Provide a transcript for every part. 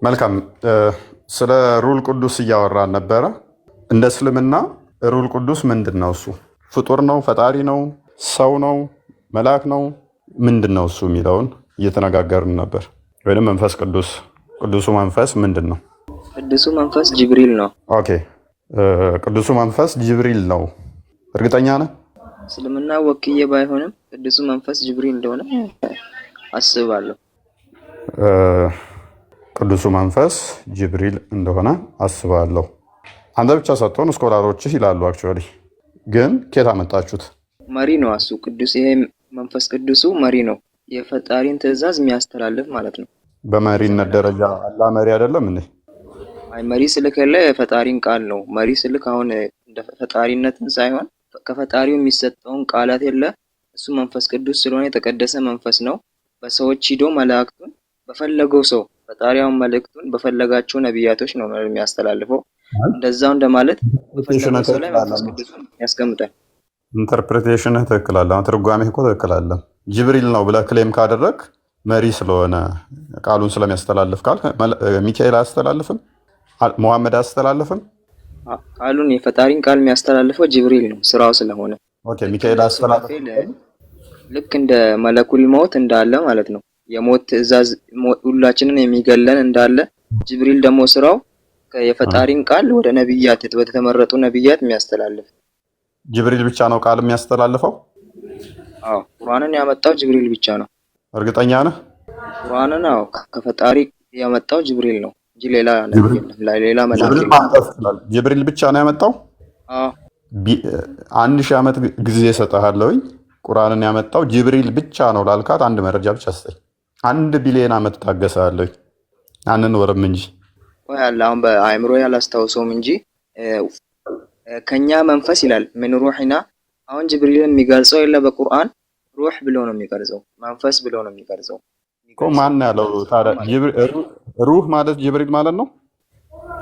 መልካም ስለ ሩል ቅዱስ እያወራን ነበረ። እንደ እስልምና ሩል ቅዱስ ምንድን ነው? እሱ ፍጡር ነው? ፈጣሪ ነው? ሰው ነው? መልአክ ነው? ምንድን ነው እሱ የሚለውን እየተነጋገርን ነበር። ወይም መንፈስ ቅዱስ ቅዱሱ መንፈስ ምንድን ነው? ቅዱሱ መንፈስ ጅብሪል ነው። ኦኬ፣ ቅዱሱ መንፈስ ጅብሪል ነው። እርግጠኛ ነህ? እስልምና ወክዬ ባይሆንም ቅዱሱ መንፈስ ጅብሪል እንደሆነ አስባለሁ። ቅዱሱ መንፈስ ጅብሪል እንደሆነ አስባለሁ። አንተ ብቻ ሰጥቶን ስኮላሮችህ ይላሉ። አክቹዋሊ ግን ኬት አመጣችሁት? መሪ ነው እሱ ቅዱስ። ይሄ መንፈስ ቅዱሱ መሪ ነው፣ የፈጣሪን ትእዛዝ የሚያስተላልፍ ማለት ነው። በመሪነት ደረጃ አላህ መሪ አይደለም እንዴ? አይ መሪ ስልክ የለ የፈጣሪን ቃል ነው መሪ ስልክ። አሁን እንደ ፈጣሪነትን ሳይሆን ከፈጣሪው የሚሰጠውን ቃላት የለ እሱ መንፈስ ቅዱስ ስለሆነ የተቀደሰ መንፈስ ነው። በሰዎች ሂዶ መላእክቱን በፈለገው ሰው ፈጣሪያውን መልእክቱን በፈለጋቸው ነቢያቶች ነው የሚያስተላልፈው። እንደዛው እንደማለት በፈለገው ሰው ላይ መንፈስ ቅዱስን ያስቀምጣል። ኢንተርፕሬቴሽንህ ትክክል አለ። አሁን ትርጓሜህ እኮ ትክክል አለ። ጅብሪል ነው ብለህ ክሌም ካደረግ መሪ ስለሆነ ቃሉን ስለሚያስተላልፍ ቃል ሚካኤል አያስተላልፍም? መሐመድ አያስተላልፍም? ቃሉን የፈጣሪን ቃል የሚያስተላልፈው ጅብሪል ነው ስራው ስለሆነ። ኦኬ፣ ሚካኤል አያስተላልፍም? ልክ እንደ መለኩል ሞት እንዳለ ማለት ነው። የሞት ትእዛዝ ሁላችንን የሚገለን እንዳለ ጅብሪል ደግሞ ስራው የፈጣሪን ቃል ወደ ነብያት ወደ ተመረጡ ነብያት የሚያስተላልፍ። ጅብሪል ብቻ ነው ቃል የሚያስተላልፈው? አዎ፣ ቁርአንን ያመጣው ጅብሪል ብቻ ነው። እርግጠኛ ነህ? ቁርአንን አዎ ከፈጣሪ ያመጣው ጅብሪል ነው እንጂ ሌላ ነብይ የለም። ሌላ መልአክ ጅብሪል ብቻ ነው ያመጣው? አዎ 1000 ዓመት ጊዜ እሰጥሃለሁኝ። ቁርአንን ያመጣው ጅብሪል ብቻ ነው ላልካት አንድ መረጃ ብቻ ስጠኝ። 1 ቢሊዮን ዓመት ታገሳለሁኝ። አንኖርም እንጂ ወይ አለ። አሁን በአእምሮ ያላስታውሰውም እንጂ ከኛ መንፈስ ይላል ምን ሩህና። አሁን ጅብሪልን የሚገልጸው የለ በቁርአን ሩህ ብሎ ነው የሚገልጸው፣ መንፈስ ብሎ ነው የሚገልጸው እኮ። ማን ያለው ታዲያ? ሩህ ማለት ጅብሪል ማለት ነው።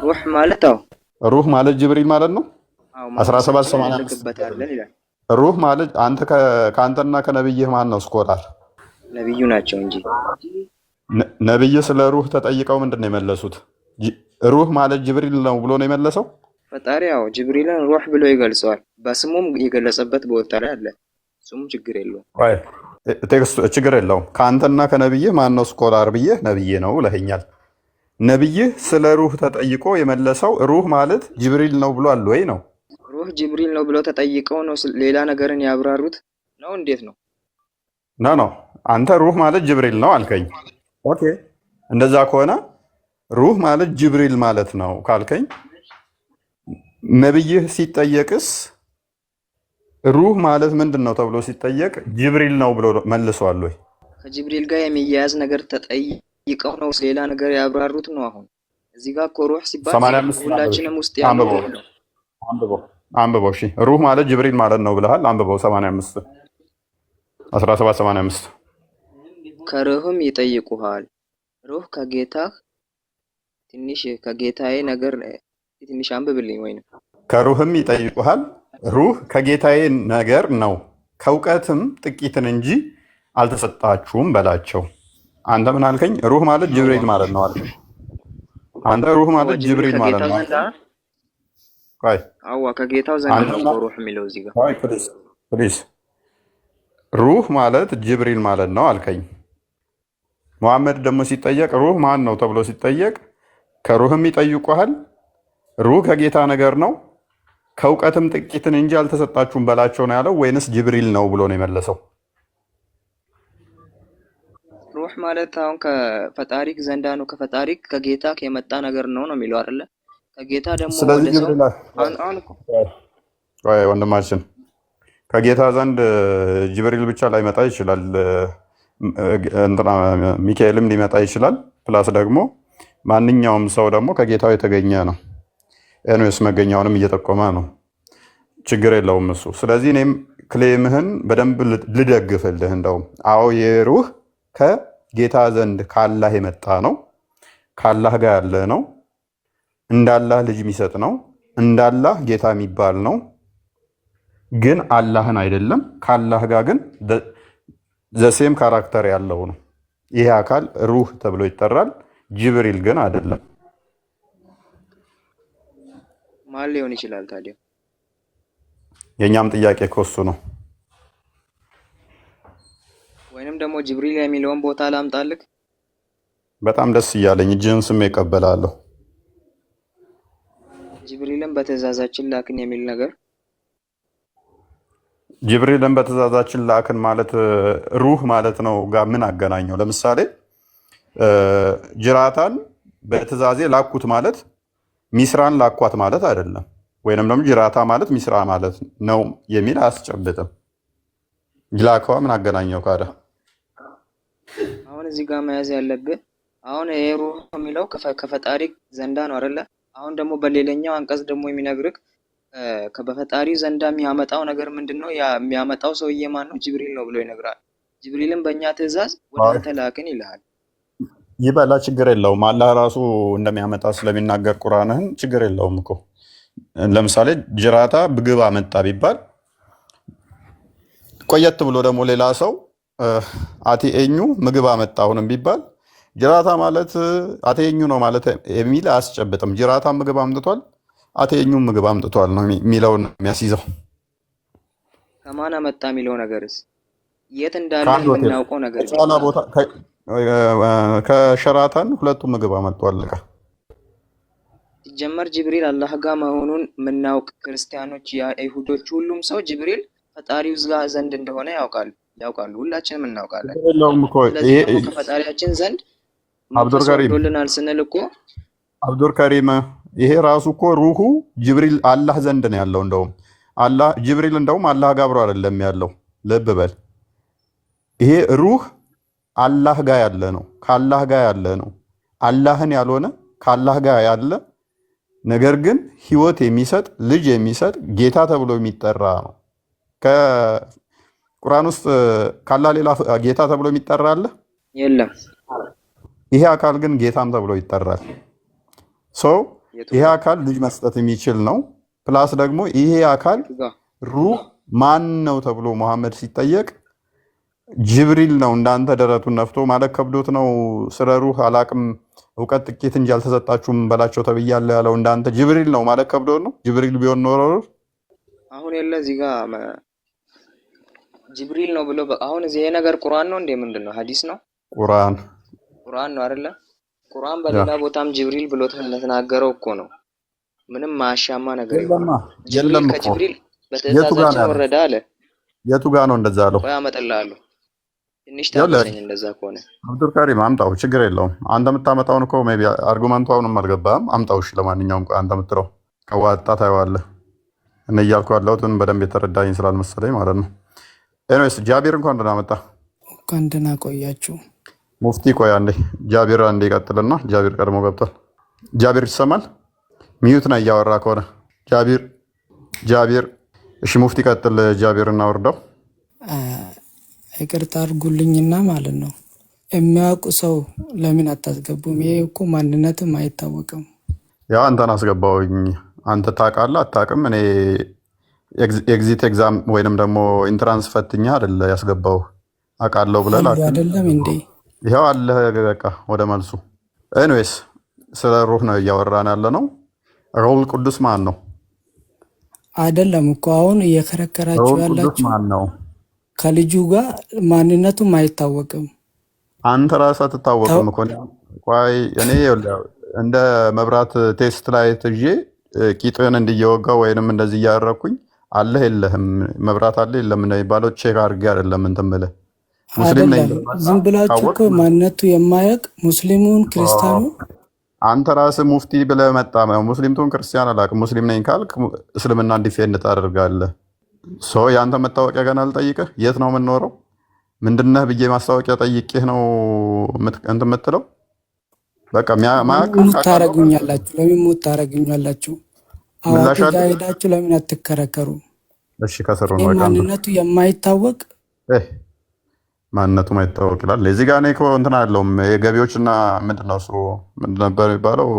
ሩህ ማለት አዎ፣ ሩህ ማለት ጅብሪል ማለት ነው። 1785 ይላል። ሩህ ማለት አንተ ከአንተና ከነብይህ ማን ነው ስኮላር? ነብዩ ናቸው እንጂ። ነብይ ስለ ሩህ ተጠይቀው ምንድን ነው የመለሱት? ሩህ ማለት ጅብሪል ነው ብሎ ነው የመለሰው። ፈጣሪ ያው ጅብሪልን ሩህ ብሎ ይገልጸዋል። በስሙም የገለጸበት ቦታ ላይ አለ። እሱም ችግር የለውም። ቴክስቱ ችግር የለውም። ከአንተና ከነብይህ ማን ነው ስኮላር ብዬህ ነብይ ነው ብለኸኛል። ነብይህ ስለ ሩህ ተጠይቆ የመለሰው ሩህ ማለት ጅብሪል ነው ብሏል ወይ ነው? ሩህ ጅብሪል ነው ብሎ ተጠይቀው ነው ሌላ ነገርን ያብራሩት ነው? እንዴት ነው? ኖ አንተ ሩህ ማለት ጅብሪል ነው አልከኝ። ኦኬ፣ እንደዛ ከሆነ ሩህ ማለት ጅብሪል ማለት ነው ካልከኝ፣ ነብይህ ሲጠየቅስ ሩህ ማለት ምንድን ነው ተብሎ ሲጠየቅ ጅብሪል ነው ብሎ መልሷል ወይ? ከጅብሪል ጋር የሚያያዝ ነገር ተጠይቀው ነው ሌላ ነገር ያብራሩት ነው? አሁን እዚህ ጋር እኮ ሩህ ሲባል ሁላችንም ውስጥ ያለው ነው። አንብበው። እሺ፣ ሩህ ማለት ጅብሪል ማለት ነው ብለሃል። አንብበው 1785 ከሩህም ይጠይቁሃል። ሩህ ከጌታህ ከጌታዬ ነገር ትንሽ አንብብልኝ። ወይንም ከሩህም ይጠይቁሃል። ሩህ ከጌታዬ ነገር ነው ከእውቀትም ጥቂትን እንጂ አልተሰጣችሁም በላቸው። አንተ ምን አልከኝ? ሩህ ማለት ጅብሪል ማለት ነው አልከኝ። አንተ ሩህ ማለት ጅብሪል ማለት ነው። ከጌታው ዘንድ ነው ሩህ የሚለው እዚህ ጋር። ፕሊዝ ሩህ ማለት ጅብሪል ማለት ነው አልከኝ። መሐመድ ደግሞ ሲጠየቅ ሩህ ማን ነው ተብሎ ሲጠየቅ ከሩህም ይጠይቁሃል። ሩህ ከጌታ ነገር ነው ከእውቀትም ጥቂትን እንጂ አልተሰጣችሁም በላቸው ነው ያለው ወይንስ ጅብሪል ነው ብሎ ነው የመለሰው? ሩህ ማለት አሁን ከፈጣሪ ዘንዳ ነው፣ ከፈጣሪ ከጌታ የመጣ ነገር ነው የሚለው አይደለ? ከጌታ ደግሞ ስለዚህ ጅብሪል ወንድማችን ከጌታ ዘንድ ጅብሪል ብቻ ላይመጣ ይችላል፣ ሚካኤልም ሊመጣ ይችላል። ፕላስ ደግሞ ማንኛውም ሰው ደግሞ ከጌታው የተገኘ ነው። ኤንዌስ መገኛውንም እየጠቆመ ነው። ችግር የለውም እሱ። ስለዚህ እኔም ክሌምህን በደንብ ልደግፍልህ። እንደውም አዎ የሩህ ከጌታ ዘንድ ካላህ የመጣ ነው፣ ካላህ ጋር ያለ ነው፣ እንዳላህ ልጅ የሚሰጥ ነው፣ እንዳላህ ጌታ የሚባል ነው። ግን አላህን አይደለም። ካላህ ጋር ግን ዘሴም ካራክተር ያለው ነው። ይሄ አካል ሩህ ተብሎ ይጠራል። ጅብሪል ግን አይደለም። ማን ሊሆን ይችላል ታዲያ? የእኛም ጥያቄ ከሱ ነው። ወይንም ደግሞ ጅብሪል የሚለውን ቦታ ላምጣልክ? በጣም ደስ እያለኝ እጅህን ስሜ እቀበላለሁ። ጅብሪልን በትእዛዛችን ላክን የሚል ነገር ጅብሪልን በትእዛዛችን ላክን ማለት ሩህ ማለት ነው ጋር ምን አገናኘው? ለምሳሌ ጅራታን በትእዛዜ ላኩት ማለት ሚስራን ላኳት ማለት አይደለም። ወይንም ደግሞ ጅራታ ማለት ሚስራ ማለት ነው የሚል አያስጨብጥም። ላከዋ ምን አገናኘው ካደ? አሁን እዚህ ጋር መያዝ ያለብህ አሁን ይሄ ሩህ የሚለው ከፈጣሪ ዘንዳ ነው አይደለ? አሁን ደግሞ በሌላኛው አንቀጽ ደግሞ የሚነግርህ በፈጣሪ ዘንዳ የሚያመጣው ነገር ምንድን ነው? የሚያመጣው ሰውዬ ማን ነው? ጅብሪል ነው ብሎ ይነግራል። ጅብሪልን በእኛ ትእዛዝ ወደ አንተ ላክን ይልሃል። ይበላ ችግር የለውም። አላህ ራሱ እንደሚያመጣ ስለሚናገር ቁርአንህን ችግር የለውም እኮ። ለምሳሌ ጅራታ ብግብ አመጣ ቢባል ቆየት ብሎ ደግሞ ሌላ ሰው አቴኙ ምግብ አመጣ አሁንም ቢባል ጅራታ ማለት አቴኙ ነው ማለት የሚል አያስጨብጥም። ጅራታ ምግብ አምጥቷል፣ አቴኙ ምግብ አምጥቷል ነው የሚለውን የሚያስይዘው። ከማን አመጣ የሚለው ነገርስ የት እንዳለ የምናውቀው ነገር ከሸራተን ሁለቱም ምግብ አመጥቷል። ሲጀመር ጅብሪል አላህ ጋር መሆኑን የምናውቅ ክርስቲያኖች፣ አይሁዶች፣ ሁሉም ሰው ጅብሪል ፈጣሪው ዘንድ እንደሆነ ያውቃሉ። ሁላችንም እናውቃለን። ስለዚህ ደግሞ ከፈጣሪያችን ዘንድ አብዱልከሪም ስንል እኮ አብዱልከሪም ይሄ ራሱ እኮ ሩሁ ጅብሪል አላህ ዘንድ ነው ያለው። እንደውም አላህ ጅብሪል እንደውም አላህ ጋር አብሮ አይደለም ያለው። ልብ በል ይሄ ሩህ አላህ ጋር ያለ ነው፣ ከአላህ ጋር ያለ ነው። አላህን ያልሆነ ከአላህ ጋር ያለ ነገር ግን ህይወት የሚሰጥ ልጅ የሚሰጥ ጌታ ተብሎ የሚጠራ ነው። ከቁርአን ውስጥ ካላህ ሌላ ጌታ ተብሎ የሚጠራ አለ? የለም። ይሄ አካል ግን ጌታም ተብሎ ይጠራል። ይሄ አካል ልጅ መስጠት የሚችል ነው። ፕላስ ደግሞ ይሄ አካል ሩህ ማን ነው ተብሎ መሐመድ ሲጠየቅ ጅብሪል ነው እንዳንተ ደረቱን ነፍቶ ማለት ከብዶት ነው ስለ ሩህ አላቅም እውቀት ጥቂት እንጂ አልተሰጣችሁም በላቸው ተብያለሁ ያለው እንዳንተ ጅብሪል ነው ማለት ከብዶት ነው። ጅብሪል ቢሆን ኖሮ አሁን የለ እዚህ ጋር ጅብሪል ነው ብሎ አሁን እዚህ ይሄ ነገር ቁርአን ነው እንዴ? ምንድን ነው? ሐዲስ ነው? ቁርአን ነው አይደለ? ቁርአን በሌላ ቦታም ጅብሪል ብሎ ተናገረው እኮ ነው። ምንም ማያሻማ ነገር የለም። ከጅብሪል በትእዛዛችን ወረደ አለ። የቱ ጋር ነው እንደዛ አለው? ቆይ አመጣልሃለሁ። ትንሽ ታውቀኝ እንደዛ ከሆነ አብዱልከሪም አምጣው፣ ችግር የለውም። አንተ የምታመጣውን እኮ ሜይ ቢ አርጉመንቱ አሁንም አልገባህም። አምጣው እሺ። ለማንኛውም ቆይ አንተ የምትለው ከዋጣ ታየዋለህ። እኔ እያልኩ ያለሁትን በደንብ የተረዳኝ ስላልመሰለኝ ማለት ነው። ኤኒዌይስ ጃቢር እንኳን ደህና መጣ። እንኳን ደህና ቆያችሁ። ሙፍቲ ቆይ አንዴ ጃቢር አንዴ ይቀጥልና፣ ጃቢር ቀድሞ ገብቷል። ጃቢር ይሰማል? ሚዩት ነው እያወራ ከሆነ ጃቢር። እሺ ሙፍቲ ቀጥል። ጃቢር እናወርደው። ይቅርታ አድርጉልኝና ማለት ነው የሚያውቁ ሰው ለምን አታስገቡም? ይሄ እኮ ማንነትም አይታወቅም። ያው አንተን አስገባውኝ። አንተ ታውቃለህ አታውቅም? እኔ ኤግዚት ኤግዛም ወይንም ደግሞ ኢንትራንስ ፈትኛ አይደለ ያስገባው አውቃለሁ ብለህ አይደለም እንዴ? ይኸው አለ። በቃ ወደ መልሱ። ኤኒዌይስ ስለ ሩህ ነው እያወራን ያለ ነው። ሩሁል ቅዱስ ማን ነው? አይደለም እኮ አሁን እየከረከራችሁ ያላችሁ ማን ነው? ከልጁ ጋር ማንነቱም አይታወቅም። አንተ ራስህ አትታወቅም እኮ። ቆይ እኔ እንደ መብራት ቴስት ላይ ትዤ ቂጥን እንዲየወጋው ወይንም እንደዚህ እያደረኩኝ አለህ የለህም መብራት አለ የለም እንደሚባለው ቼክ አድርጌ አይደለም እንትን ብለህ ሙስሊም ነኝ ዝም ብላችሁ እኮ ማንነቱ የማያውቅ ሙስሊሙን ክርስቲያኑ አንተ ራስህ ሙፍቲ ብለህ መጣ። ሙስሊም ትሁን ክርስቲያን አላውቅም። ሙስሊም ነኝ ካልክ እስልምና ዲፌንድ ታደርጋለህ። የአንተ መታወቂያ ገና አልጠይቅህ። የት ነው የምንኖረው ምንድነህ ብዬ ማስታወቂያ ጠይቄህ ነው እንትን የምትለው? በቃ ታረጉኛላችሁ። ለምን ሞት ታረጉኛላችሁ? አዋቂ ጋር ሄዳችሁ ለምን አትከረከሩ? እሺ ከስሩ ነው ማንነቱ የማይታወቅ ማንነቱ ማይታወቅ ይላል። እዚህ ጋር እኔ እኮ እንትን አለውም የገቢዎችና ምንድን ነው እሱ ምንድን ነበር የሚባለው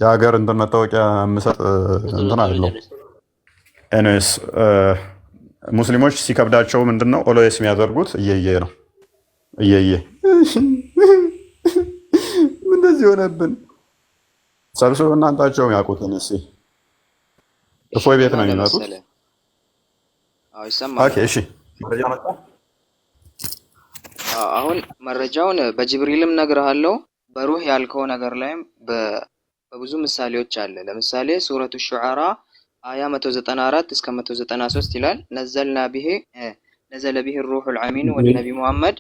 የሀገር እንትን መታወቂያ የምሰጥ እንትን አለው። ኤኒዌይስ ሙስሊሞች ሲከብዳቸው ምንድን ነው ኦሎዌስ የሚያደርጉት እየየ ነው። እየየ እንደዚህ ሆነብን። ሰብስብ እናንታቸው ያውቁትን እስኪ እሺ እፎይ ቤት ምን ነው አለ የሚመጡት። መሰለ? አዎ ይሰማል። ኦኬ እሺ፣ መረጃ መጣ። አሁን መረጃውን በጅብሪልም ነግርሃለሁ፣ በሩህ ያልከው ነገር ላይም በብዙ ምሳሌዎች አለ። ለምሳሌ ሱረቱ ሹዓራ አያ 194 እስከ 193 ይላል ነዘለ ቢሂ ሩሑል አሚን ወደ ነቢ ሙሐመድ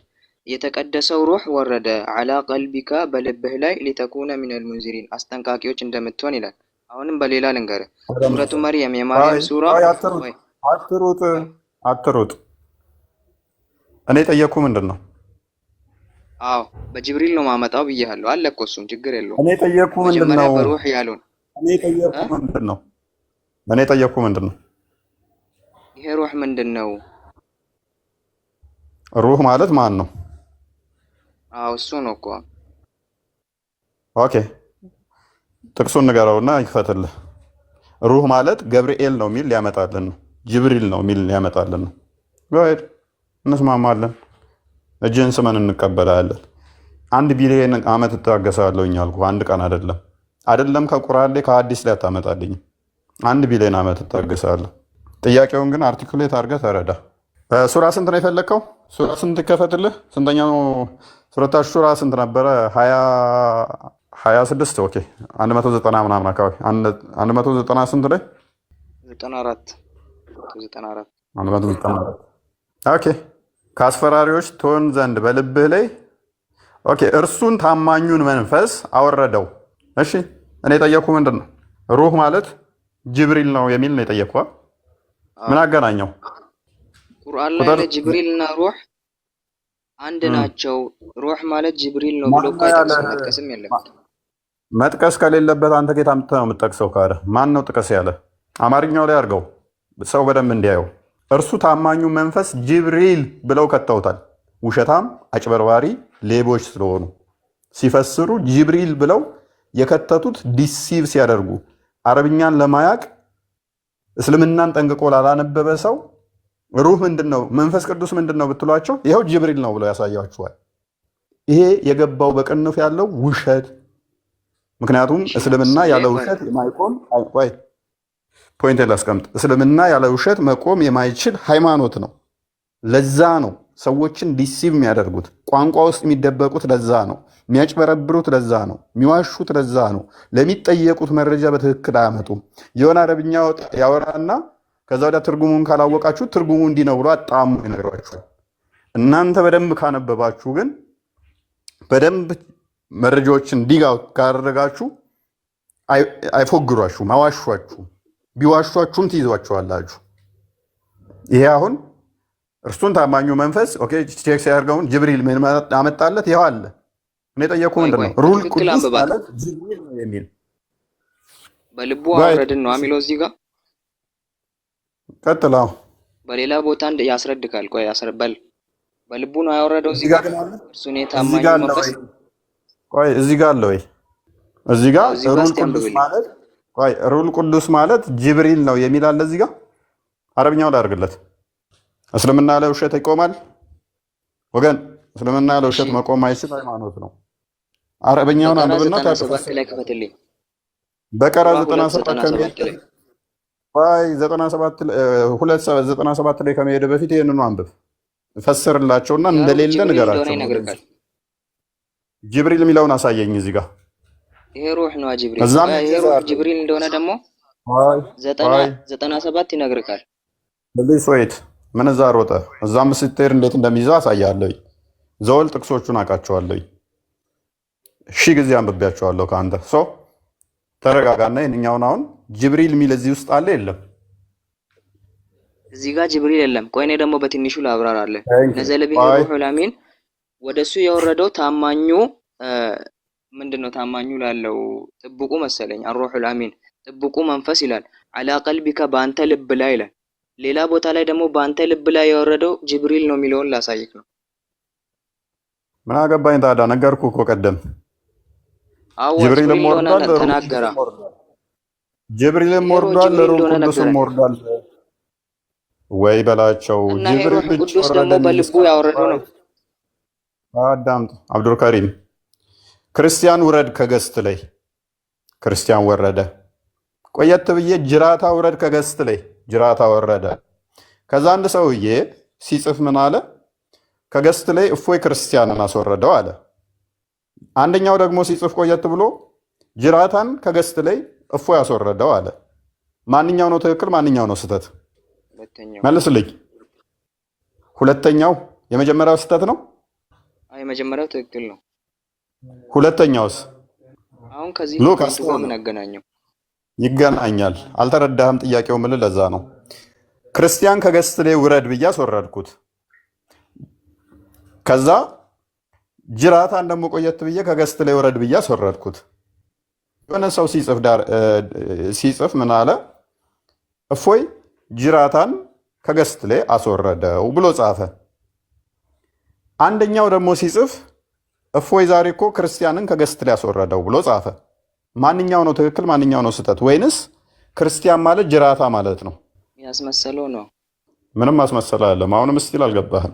የተቀደሰው ሩህ ወረደ አላ ቀልቢካ በልብህ ላይ ሊተኩነ ሚነል ሙንዚሪን አስጠንቃቂዎች እንደምትሆን ይላል። አሁንም በሌላ ልንገርህ ሱረቱ መርየም የማርያም ሱራ ወይ አትሩጥ። እኔ ጠየቅኩ ምንድን ነው? አዎ በጅብሪል ነው ማመጣው ብያለሁ። አለ እኮ እሱም ችግር የለውም። እኔ ጠየቅኩ ምንድን መጀመሪያ ነው? በሩህ ያሉን እኔ ጠየቅኩ ምንድን ነው? እኔ ጠየቅኩ ምንድን ነው? ይሄ ሩህ ምንድን ነው? ሩህ ማለት ማን ነው? አዎ እሱ ነው እኮ። ኦኬ ጥቅሱን ንገረውና ይክፈትልህ። ሩህ ማለት ገብርኤል ነው የሚል ሊያመጣልን ነው። ጅብሪል ነው የሚል ሊያመጣልን ነው። ጎሄድ እንስማማለን። እጅህን ስመን እንቀበላለን። 1 ቢሊዮን ዓመት እታገሳለሁኝ አልኩህ። አንድ ቀን አይደለም ከቁርአን ላይ ከሐዲስ ላይ አታመጣልኝም። 1 ቢሊዮን ዓመት እታገሳለሁ። ጥያቄውን ግን አርቲኩሌት አድርገህ ተረዳ። ሱራ ስንት ነው የፈለግከው? ሱራ ስንት ይከፈትልህ? ስንተኛው ሱረቱ ሹራ ስንት ነበረ? 26 ኦኬ 190 ምናምን አካባቢ 190 ስንት ላይ 94 ኦኬ ከአስፈራሪዎች ትሆን ዘንድ በልብህ ላይ ኦኬ እርሱን ታማኙን መንፈስ አወረደው። እሺ እኔ የጠየኩ ምንድን ነው? ሩህ ማለት ጅብሪል ነው የሚል ነው የጠየኩ። ምን አገናኘው? ቁርአን ላይ ለጅብሪል እና ሩህ አንድ ናቸው። ሩህ ማለት ጅብሪል ነው ብሎ መጥቀስም የለም። መጥቀስ ከሌለበት አንተ ጌታ አምጥተህ ነው የምትጠቅሰው ካለ ማን ነው ጥቀስ ያለ? አማርኛው ላይ አድርገው ሰው በደንብ እንዲያየው። እርሱ ታማኙ መንፈስ ጅብሪል ብለው ከተውታል። ውሸታም፣ አጭበርባሪ፣ ሌቦች ስለሆኑ ሲፈስሩ ጅብሪል ብለው የከተቱት ዲሲቭ ሲያደርጉ አረብኛን ለማያቅ እስልምናን ጠንቅቆ ላላነበበ ሰው ሩህ ምንድን ነው መንፈስ ቅዱስ ምንድን ነው ብትሏቸው ይኸው ጅብሪል ነው ብለው ያሳያችኋል። ይሄ የገባው በቅንፍ ያለው ውሸት። ምክንያቱም እስልምና ያለ ውሸት የማይቆም ፖይንት ላስቀምጥ። እስልምና ያለ ውሸት መቆም የማይችል ሃይማኖት ነው። ለዛ ነው ሰዎችን ዲሲቭ የሚያደርጉት፣ ቋንቋ ውስጥ የሚደበቁት ለዛ ነው፣ የሚያጭበረብሩት ለዛ ነው፣ የሚዋሹት ለዛ ነው። ለሚጠየቁት መረጃ በትክክል አያመጡም። የሆነ አረብኛ ያወራና ከዛ ወዲያ ትርጉሙን ካላወቃችሁ ትርጉሙ እንዲህ ነው ብሎ አጣሙ ይነግራችኋል። እናንተ በደንብ ካነበባችሁ ግን በደንብ መረጃዎችን ዲጋ ካደረጋችሁ አይፎግሯችሁም፣ አዋሿችሁም። ቢዋሿችሁም ትይዟችኋላችሁ። ይሄ አሁን እርሱን ታማኙ መንፈስ ኦኬ ቼክ ሲያደርገውን ጅብሪል ምን አመጣለት? ይኸው አለ። እኔ ጠየኩ ምንድን ነው ሩል ቅዱስ ማለት ጅብሪል ነው የሚል በልቡ አወረድን ነው የሚለው እዚህ ጋር ቀጥላው በሌላ ቦታ ያስረድካል። ቆይ ያስረበል በልቡ ነው ያወረደው እዚህ ጋር እርሱን የታማኙ መንፈስ ቆይ እዚህ ጋር አለ ወይ? እዚህ ጋር ሩል ቅዱስ ማለት ቆይ ሩል ቅዱስ ማለት ጅብሪል ነው የሚል አለ እዚህ ጋር። አረብኛው ላይ አድርግለት። እስልምና ላይ ውሸት ይቆማል ወገን? እስልምና ላይ ውሸት መቆም አይችል ሃይማኖት ነው። አረብኛውን አንብብና ታጥፋት ላይ ከፈትልኝ። በቀራ 97 ላይ ከመሄድ በፊት ይሄንኑ አንብብ፣ ፈስርላቸውና እንደሌለ ንገራቸው። ጅብሪል የሚለውን አሳየኝ እዚህ ጋር። ይሄ ሩህ ነው ጅብሪል። ይሄ ሩህ ጅብሪል እንደሆነ ደግሞ 97 ይነግርካል። ለዚህ ሶይት ምን እዛ ሮጠ? እዛም ስትሄድ እንዴት እንደሚይዘው አሳያለሁ። ዘወል ጥቅሶቹን አውቃቸዋለሁ። ሺህ ጊዜ አንብቤያቸዋለሁ ከአንተ ሰው። ተረጋጋና ይሄንኛውን አሁን ጅብሪል የሚል እዚህ ውስጥ አለ የለም? እዚህ ጋር ጅብሪል የለም። ቆይ እኔ ደግሞ በትንሹ ላብራራለህ። ነዘለ ቢሂ ሩሑል አሚን ወደሱ የወረደው ታማኙ ምንድነው? ታማኙ ላለው ጥብቁ መሰለኝ አሩሑል አሚን ጥብቁ መንፈስ ይላል። አላ ቀልቢካ በአንተ ልብ ላይ ይላል። ሌላ ቦታ ላይ ደግሞ በአንተ ልብ ላይ የወረደው ጅብሪል ነው የሚለውን ላሳይክ ነው። ምን አገባኝ ታዲያ? ነገርኩህ እኮ ቀደም። ጅብሪልም ወርዷል ተናገራ። ጅብሪልም ወርዷል ለሩህ ቅዱስም ወርዷል። ወይ በላቸው። ጅብሪል ቅዱስ ደግሞ በልቡ ያወረደው ነው። አዳምጥ አብዱል ከሪም ክርስቲያን ውረድ ከገስት ላይ ክርስቲያን ወረደ። ቆየት ብዬ ጅራታ ውረድ ከገስት ላይ ጅራታ ወረደ። ከዛ አንድ ሰውዬ ሲጽፍ ምን አለ? ከገስት ላይ እፎይ ክርስቲያንን አስወረደው አለ። አንደኛው ደግሞ ሲጽፍ ቆየት ብሎ ጅራታን ከገስት ላይ እፎይ አስወረደው አለ። ማንኛው ነው ትክክል? ማንኛው ነው ስህተት? መልስልኝ። ሁለተኛው የመጀመሪያው ስህተት ነው? የመጀመሪያው ትክክል ነው። ሁለተኛውስ? አሁን ከዚህ ጋር ምን አገናኘው? ይገናኛል። አልተረዳህም ጥያቄው ምን ለዛ ነው። ክርስቲያን ከገስት ላይ ውረድ ብዬ አስወረድኩት። ከዛ ጅራታን ደግሞ ቆየት ብዬ ከገስት ላይ ውረድ ብዬ አስወረድኩት። የሆነ ሰው ሲጽፍ ምን አለ? እፎይ ጅራታን ከገስት ላይ አስወረደው ብሎ ጻፈ። አንደኛው ደግሞ ሲጽፍ እፎይ ዛሬ እኮ ክርስቲያንን ከገስት ላይ አስወረደው ብሎ ጻፈ። ማንኛው ነው ትክክል? ማንኛው ነው ስህተት? ወይንስ ክርስቲያን ማለት ጅራታ ማለት ነው? ያስመሰለው ነው። ምንም ማስመሰል አይደለም። አሁንም ስቲል አልገባህም።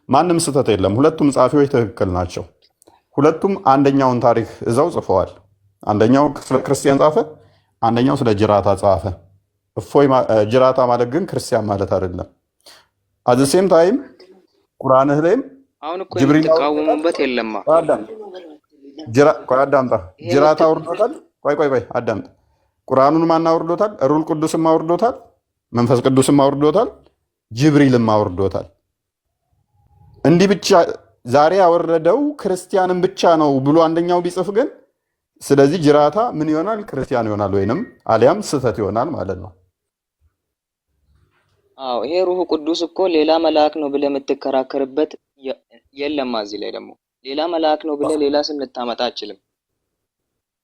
ማንም ስህተት የለም። ሁለቱም ጻፊዎች ትክክል ናቸው። ሁለቱም አንደኛውን ታሪክ እዛው ጽፈዋል። አንደኛው ስለ ክርስቲያን ጻፈ፣ አንደኛው ስለ ጅራታ ጻፈ። እፎይ ጅራታ ማለት ግን ክርስቲያን ማለት አይደለም። አት ዘ ሴም ታይም ቁርአንህ ላይም አሁን እኮ የምትቃወሙበት የለማ። ቆይ አዳምጣ። ጅራታ አውርዶታል። ቆይ አዳምጣ። ቁርአኑን ማን አውርዶታል? ሩል ቅዱስም አውርዶታል፣ መንፈስ ቅዱስም አውርዶታል፣ ጅብሪልም አውርዶታል። እንዲህ ብቻ ዛሬ ያወረደው ክርስቲያንን ብቻ ነው ብሎ አንደኛው ቢጽፍ ግን ስለዚህ ጅራታ ምን ይሆናል? ክርስቲያን ይሆናል፣ ወይንም አሊያም ስህተት ይሆናል ማለት ነው። አዎ ይሄ ሩህ ቅዱስ እኮ ሌላ መልአክ ነው ብለህ የምትከራከርበት የለም። እዚህ ላይ ደግሞ ሌላ መልአክ ነው ብለህ ሌላ ስም ልታመጣ አችልም።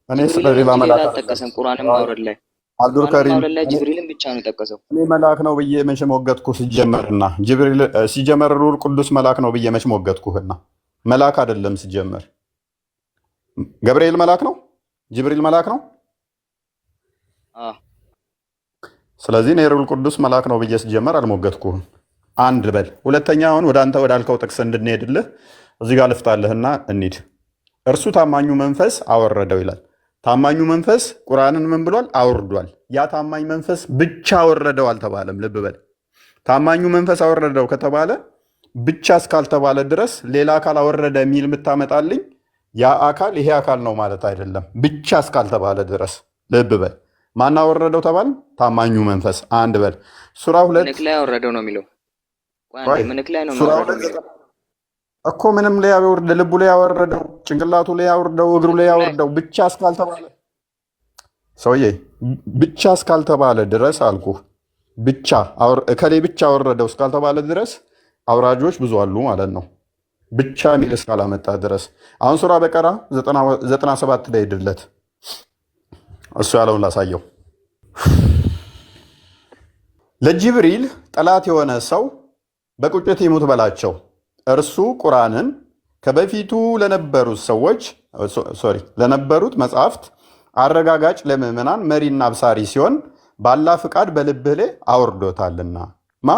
እኔ ስለ ሌላ መልአክ አልጠቀሰም። ቁርአንም ማውረድ ላይ አብዱል ከሪም ጅብሪልን ብቻ ነው የጠቀሰው። እኔ መልአክ ነው ብዬ መቼ ሞገትኩ? ሲጀመርና ጅብሪል ሲጀመር ሩህ ቅዱስ መልአክ ነው ብዬ መቼ ሞገትኩህና? መልአክ አይደለም ሲጀመር። ገብርኤል መልአክ ነው? ጅብሪል መልአክ ነው? ስለዚህ እኔ ሩህ ቅዱስ መልአክ ነው ብዬ ሲጀመር አልሞገትኩህም። አንድ በል። ሁለተኛ አሁን ወደ አንተ ወዳልከው ጥቅስ እንድንሄድልህ እዚህ ጋር ልፍታለህና እንሂድ። እርሱ ታማኙ መንፈስ አወረደው ይላል። ታማኙ መንፈስ ቁርአንን ምን ብሏል? አውርዷል። ያ ታማኝ መንፈስ ብቻ አወረደው አልተባለም። ልብ በል። ታማኙ መንፈስ አወረደው ከተባለ ብቻ እስካልተባለ ድረስ ሌላ አካል አወረደ የሚል የምታመጣልኝ ያ አካል ይሄ አካል ነው ማለት አይደለም። ብቻ እስካልተባለ ድረስ ልብ በል። ማን አወረደው ተባለ? ታማኙ መንፈስ። አንድ በል። ሱራ 2 ምንክ ላይ አወረደው ነው የሚለው። ምንክ ላይ ነው እኮ ምንም ላይ ያወርድ፣ ልቡ ላይ ያወረደው፣ ጭንቅላቱ ላይ ያወርደው፣ እግሩ ላይ ያወርደው ብቻ እስካልተባለ ሰውዬ ብቻ እስካልተባለ ድረስ አልኩህ። ብቻ እከሌ ብቻ አወረደው እስካልተባለ ድረስ አውራጆች ብዙ አሉ ማለት ነው። ብቻ የሚል እስካላመጣ ድረስ አሁን ሱራ በቀራ 97 ላይ ሄድለት። እሱ ያለውን ላሳየው። ለጅብሪል ጠላት የሆነ ሰው በቁጭት ይሙት በላቸው። እርሱ ቁርአንን ከበፊቱ ለነበሩት መጽሐፍት አረጋጋጭ፣ ለምዕመናን መሪና አብሳሪ ሲሆን ባላህ ፍቃድ በልብህ ላይ አውርዶታልና። ማ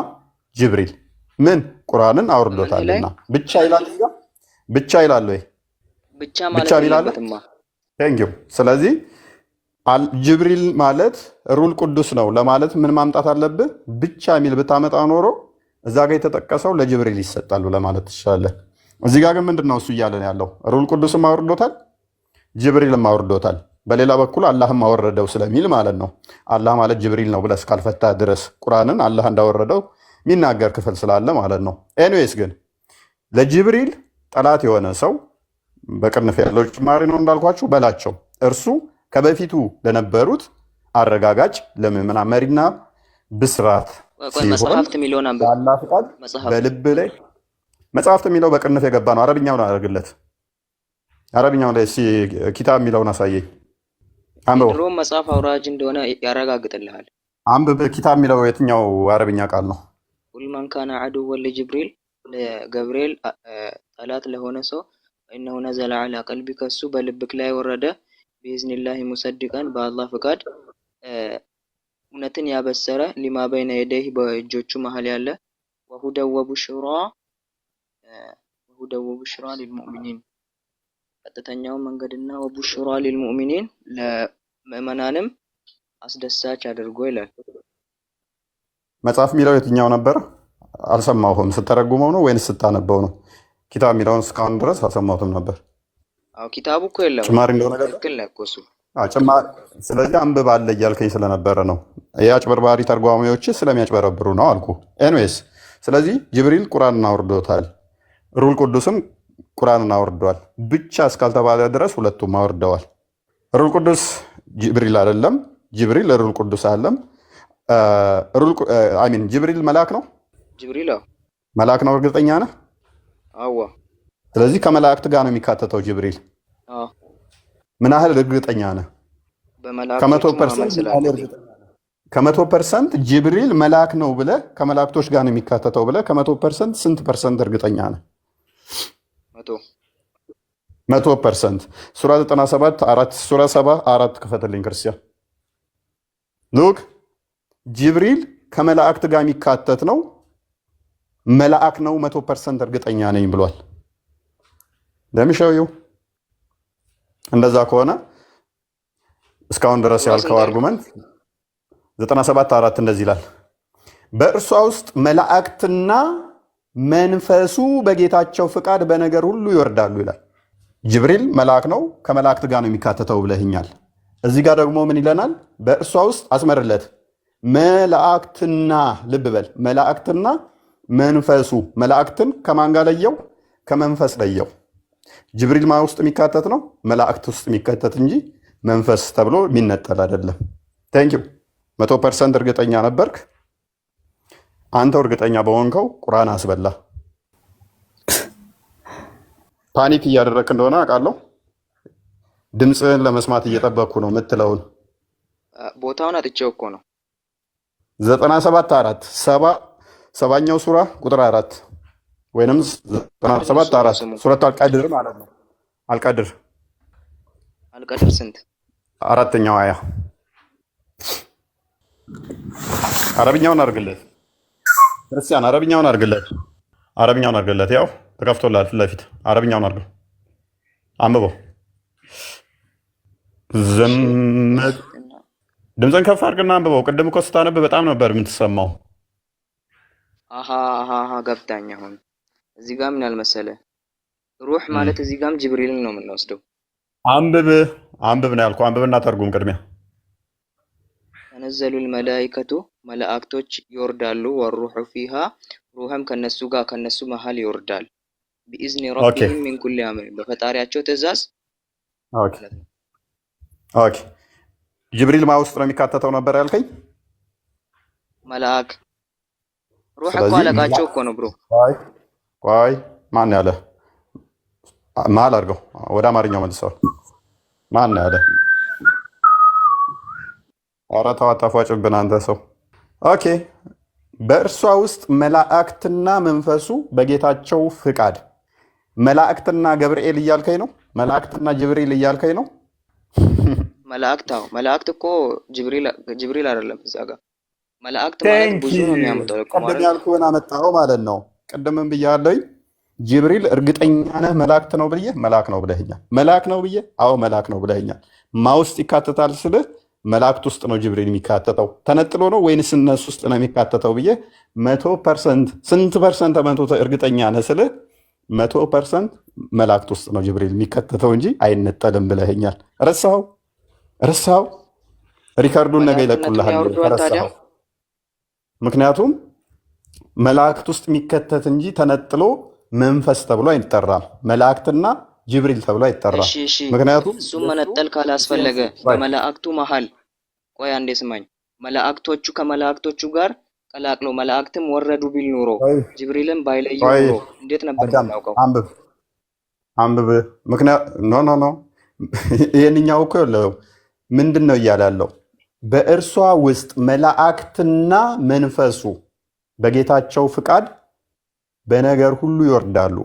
ጅብሪል ምን ቁርአንን አውርዶታልና ብቻ ይላል። ብቻ ይላል ወይ? ብቻ ማለት የለበትማ። ቴንኪው። ስለዚህ ጅብሪል ማለት ሩል ቅዱስ ነው ለማለት ምን ማምጣት አለብህ? ብቻ የሚል ብታመጣ ኖሮ እዛ ጋር የተጠቀሰው ለጅብሪል ይሰጣሉ ለማለት ትችላለህ። እዚህ ጋር ግን ምንድን ነው እሱ እያለን ያለው? ሩል ቅዱስም አውርዶታል፣ ጅብሪልም አውርዶታል። በሌላ በኩል አላህም አወረደው ስለሚል ማለት ነው። አላህ ማለት ጅብሪል ነው ብለህ እስካልፈታ ድረስ ቁርአንን አላህ እንዳወረደው የሚናገር ክፍል ስላለ ማለት ነው። ኤኒዌይስ ግን ለጅብሪል ጠላት የሆነ ሰው በቅንፍ ያለው ጭማሪ ነው እንዳልኳችሁ በላቸው። እርሱ ከበፊቱ ለነበሩት አረጋጋጭ፣ ለምዕመናን መሪና ብስራት መጽሐፍት የሚለውን አንብብ። ባላህ ፍቃድ በልብ ላይ መጽሐፍት የሚለው በቅንፍ የገባ ነው። አረብኛውን አደርግለት። አረብኛው ላይ ኪታብ የሚለውን አሳየኝ። አንብበው። ድሮም መጽሐፍ አውራጅ እንደሆነ ያረጋግጥልሃል። አንብብ። ኪታብ የሚለው የትኛው አረብኛ ቃል ነው? ቁል መን ካነ ዐዱወን ለጅብሪል፣ ለገብርኤል ጠላት ለሆነ ሰው እነሆ ነዘለ ዐላ ቀልቢከ፣ እሱ በልብክ ላይ ወረደ፣ ቢኢዝኒላሂ ሙሰድቀን፣ በአላህ ፍቃድ እውነትን ያበሰረ፣ ሊማ በይነ የደይህ በእጆቹ መሀል ያለ፣ ወሁደን ወቡሽራ ሊልሙእሚኒን፣ ቀጥተኛው መንገድና ወቡሽራ ሊልሙእሚኒን ለምእመናንም አስደሳች አድርጎ ይላል። መጽሐፍ የሚለው የትኛው ነበር? አልሰማሁም። ስተረጉመው ነው ወይንስ ስታነበው ነው? ኪታብ የሚለውን እስካሁን ድረስ አልሰማሁትም ነበር። አዎ ኪታቡ እኮ የለም። ጭማሪ እንደሆነ ትክክል ነህ እኮ እሱ። ጭማሪ። ስለዚህ አንብብ አለ እያልከኝ ስለነበረ ነው። የአጭበርባሪ ተርጓሚዎች ስለሚያጭበረብሩ ነው አልኩ። ኤንዌስ ስለዚህ ጅብሪል ቁርአንን አውርዶታል፣ ሩል ቅዱስም ቁርአንን አውርደዋል። ብቻ እስካልተባለ ድረስ ሁለቱም አውርደዋል። ሩል ቅዱስ ጅብሪል አይደለም፣ ጅብሪል ሩል ቅዱስ አለም። ጅብሪል መልአክ ነው። ጅብሪል መልአክ ነው። እርግጠኛ ነህ? አዋ። ስለዚህ ከመላእክት ጋር ነው የሚካተተው ጅብሪል። ምን ያህል እርግጠኛ ነህ? ከ100% ጅብሪል መልአክ ነው ብለህ ከመላእክቶች ጋር ነው የሚካተተው ብለህ ከ100% ስንት ፐርሰንት እርግጠኛ ነህ? 100%። ሱራ 97 ክፈትልኝ ክርስቲያን። ሉክ ጅብሪል ከመላእክት ጋር የሚካተት ነው፣ መልአክ ነው። 100% እርግጠኛ ነኝ ብሏል። ለምሻው እንደዛ ከሆነ እስካሁን ድረስ ያልከው አርጉመንት 97:4 እንደዚህ ይላል፣ በእርሷ ውስጥ መላእክትና መንፈሱ በጌታቸው ፍቃድ በነገር ሁሉ ይወርዳሉ ይላል። ጅብሪል መልአክ ነው፣ ከመላእክት ጋር ነው የሚካተተው ብለህኛል። እዚህ ጋር ደግሞ ምን ይለናል? በእርሷ ውስጥ አስመርለት መላእክትና፣ ልብ በል መላእክትና መንፈሱ። መላእክትን ከማን ጋር ለየው? ከመንፈስ ለየው። ጅብሪል ማ ውስጥ የሚካተት ነው? መላእክት ውስጥ የሚካተት እንጂ መንፈስ ተብሎ የሚነጠል አይደለም። ቴንኪው 100% እርግጠኛ ነበርክ። አንተው እርግጠኛ በሆንከው ቁርአን አስበላ። ፓኒክ እያደረክ እንደሆነ አውቃለሁ። ድምፅህን ለመስማት እየጠበቅኩ ነው የምትለውን ቦታውን አጥቼው እኮ ነው። 97:4 ሰባኛው ሱራ ቁጥር 4 ወይንም 97:4 ሱረቱ አልቀድር ማለት ነው። አልቀድር ስንት? አራተኛው አያ። አረብኛውን አድርግለት ክርስቲያን፣ አረብኛውን አድርግለት። ያው ተከፍቶላል ፊት ለፊት። አረብኛውን አድርገው አንብበው። ድምፅን ከፍ አድርግና አንብበው። ቅድም እኮ ስታነብ በጣም ነበር የምትሰማው። አሃ ገብታኝ። አሁን እዚህ ጋር ምን ያልመሰለ ሩህ ማለት እዚህ ጋርም ጅብሪልን ነው የምንወስደው። አንብብ ነው ያልኩ። አንብብና ተርጉም ቅድሚያ። ተነዘሉል መላኢከቱ መላእክቶች ይወርዳሉ፣ ወሩሑ ፊሃ ሩህም ከነሱ መሃል ይወርዳል። ቢኢዝኒ ረቢሂም ሚን ኩሊ አምር በፈጣሪያቸው ትእዛዝ። ኦኬ ጅብሪል ማ ውስጥ ነው የሚካተተው ነበር ያልከኝ? መልአክ ሩህ እኮ አለቃቸው እኮ ነው ብሮ። ቆይ ማን ያለ ማል አድርገው ወደ አማርኛው መልሰው። ማን ያለ? ኧረ ተው አታፏጭብን አንተ ሰው። ኦኬ በእርሷ ውስጥ መላእክትና መንፈሱ በጌታቸው ፍቃድ። መላእክትና ገብርኤል እያልከኝ ነው? መላእክትና ጅብሪል እያልከኝ ነው? መላእክት እኮ ጅብሪል አይደለም እዛ ጋር። መላእክት ማለት ብዙ ነው የሚያመጣው እኮ ማለት ነው። ያልኩህን አመጣኸው ማለት ነው። ቅድምም ብያለሁ ጅብሪል እርግጠኛ ነህ መልአክ ነው ብለኸኛል። መልአክ ነው ብዬ አዎ መልአክ ነው ብለኸኛል። ማ ውስጥ ይካተታል ስልህ መላእክት ውስጥ ነው ጅብሪል የሚካተተው። ተነጥሎ ነው ወይንስ እነሱ ውስጥ ነው የሚካተተው ብዬ 100% ስንት ፐርሰንት እርግጠኛ ነህ ስልህ 100% መላእክት ውስጥ ነው ጅብሪል የሚካተተው እንጂ አይነጠልም ብለኸኛል። ረሳኸው? ሪካርዱን ነገ ይለቁልሃል። ረሳኸው? ምክንያቱም መላእክት ውስጥ የሚከተት እንጂ ተነጥሎ መንፈስ ተብሎ አይጠራም። መላእክትና ጅብሪል ተብሎ አይጠራም። ምክንያቱም እሱም መነጠል ካላስፈለገ በመላእክቱ መሃል ቆይ አንዴ ስማኝ። መላእክቶቹ ከመላእክቶቹ ጋር ቀላቅሎ መላእክትም ወረዱ ቢል ኖሮ ጅብሪልን ባይለዩ ኖሮ እንዴት ነበር የምናውቀው? አንብብ። ምክንያት ኖ ይሄንኛው እኮ ምንድን ነው እያለ ያለው? በእርሷ ውስጥ መላእክትና መንፈሱ በጌታቸው ፍቃድ በነገር ሁሉ ይወርዳሉ።